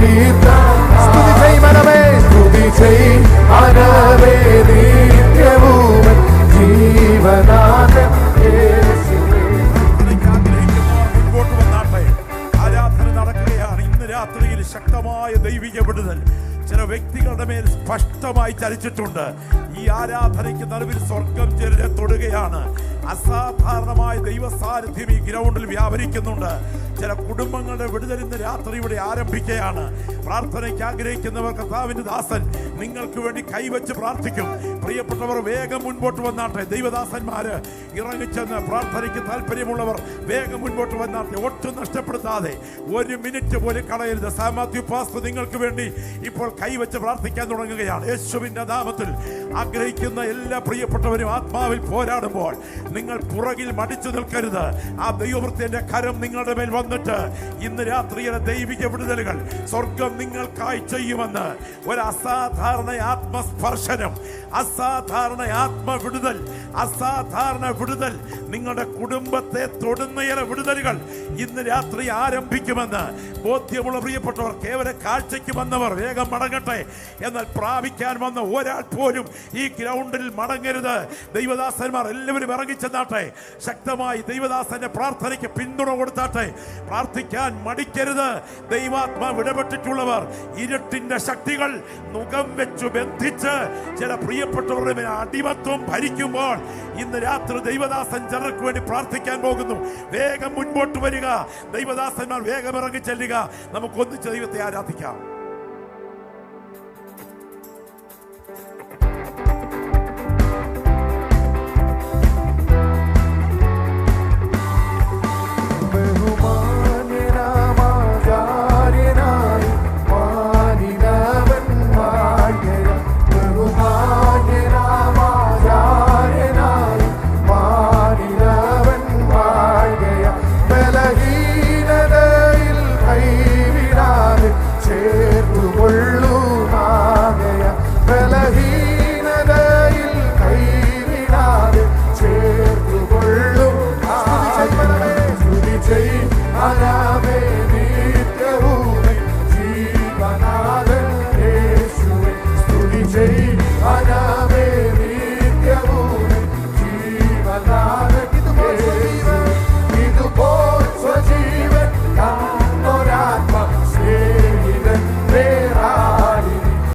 സ്തുതി ചെയ് മനമേ, സ്തുതി ചെയ് മനമേ, നിത്യവും ജീവനാഥൻ യേശുവേ. മുൻപോട്ട് വന്നാട്ടെ. ആരാധന നടക്കുകയാണ്. ഇന്ന് രാത്രിയിൽ ശക്തമായ ദൈവിക വിടുതൽ ചില വ്യക്തികളുടെ മേൽ സ്പഷ്ടമായി ചലിച്ചിട്ടുണ്ട്. ഈ ആരാധനയ്ക്ക് നടുവിൽ സ്വർഗം ചിലരെ തൊടുകയാണ്. അസാധാരണമായ ദൈവ സാന്നിധ്യം ഈ ഗ്രൗണ്ടിൽ വ്യാപരിക്കുന്നുണ്ട്. ചില കുടുംബങ്ങളുടെ വിടുതൽ ഇന്ന് രാത്രി ഇവിടെ ആരംഭിക്കുകയാണ്. പ്രാർത്ഥനയ്ക്ക് ആഗ്രഹിക്കുന്നവർ കർത്താവിന്റെ ദാസൻ നിങ്ങൾക്ക് വേണ്ടി കൈവച്ച് പ്രാർത്ഥിക്കും. പ്രിയപ്പെട്ടവർ വേഗം മുൻപോട്ട് വന്നാട്ടെ. ദൈവദാസന്മാര് ഇറങ്ങിച്ചെന്ന് പ്രാർത്ഥനയ്ക്ക് താല്പര്യമുള്ളവർ വേഗം മുൻപോട്ട് വന്നാട്ടെ. ഒട്ടും നഷ്ടപ്പെടുത്താതെ, ഒരു മിനിറ്റ് പോലും കളയരുത്. സാമാത്യു പാസ്റ്റർ നിങ്ങൾക്ക് വേണ്ടി ഇപ്പോൾ കൈവച്ച് പ്രാർത്ഥിക്കാൻ തുടങ്ങുകയാണ്. യേശുവിന്റെ നാമത്തിൽ ആഗ്രഹിക്കുന്ന എല്ലാ പ്രിയപ്പെട്ടവരും ആത്മാവിൽ പോരാടുമ്പോൾ നിങ്ങൾ പുറകിൽ മടിച്ചു നിൽക്കരുത്. ആ ദൈവവൃത്തിന്റെ കരം നിങ്ങളുടെ മേൽ വന്നിട്ട് ഇന്ന് രാത്രിയിലെ ദൈവിക വിടുതലുകൾ സ്വർഗം നിങ്ങൾക്കായി ചെയ്യുമെന്ന് ഒരു അസാധാരണ ആത്മസ്പർശനം, അസാധാരണ ആത്മവിടുതൽ, അസാധാരണ വിടുതൽ നിങ്ങളുടെ കുടുംബത്തെ തൊടുന്ന ചില വിടുതലുകൾ ഇന്ന് രാത്രി ആരംഭിക്കുമെന്ന് ബോധ്യമുള്ള പ്രിയപ്പെട്ടവർ, കേവലം കാഴ്ചയ്ക്ക് വന്നവർ വേഗം മടങ്ങട്ടെ. എന്നാൽ പ്രാപിക്കാൻ വന്ന ഒരാൾ പോലും ഈ ഗ്രൗണ്ടിൽ മടങ്ങരുത്. ദൈവദാസന്മാർ എല്ലാവരും ഇറങ്ങിച്ചെന്നാട്ടെ. ശക്തമായി ദൈവദാസന്റെ പ്രാർത്ഥനയ്ക്ക് പിന്തുണ കൊടുത്താട്ടെ. പ്രാർത്ഥിക്കാൻ മടിക്കരുത്. ദൈവാത്മാവ് ഇടപെട്ടിട്ടുള്ളവർ ഇരുട്ടിന്റെ ശക്തികൾ മുഖം വെച്ചു ബന്ധിച്ച് ചില പ്രിയപ്പെട്ടവരുടെ മേൽ അടിമത്വം ഭരിക്കുമ്പോൾ ഇന്ന് രാത്രി ദൈവദാസൻ ജനർക്ക് വേണ്ടി പ്രാർത്ഥിക്കാൻ പോകുന്നു. വേഗം മുൻപോട്ട് വരിക. ദൈവദാസന്മാർ വേഗം ഇറങ്ങി ചെല്ലുക. നമുക്കൊന്നിച്ച് ദൈവത്തെ ആരാധിക്കാം.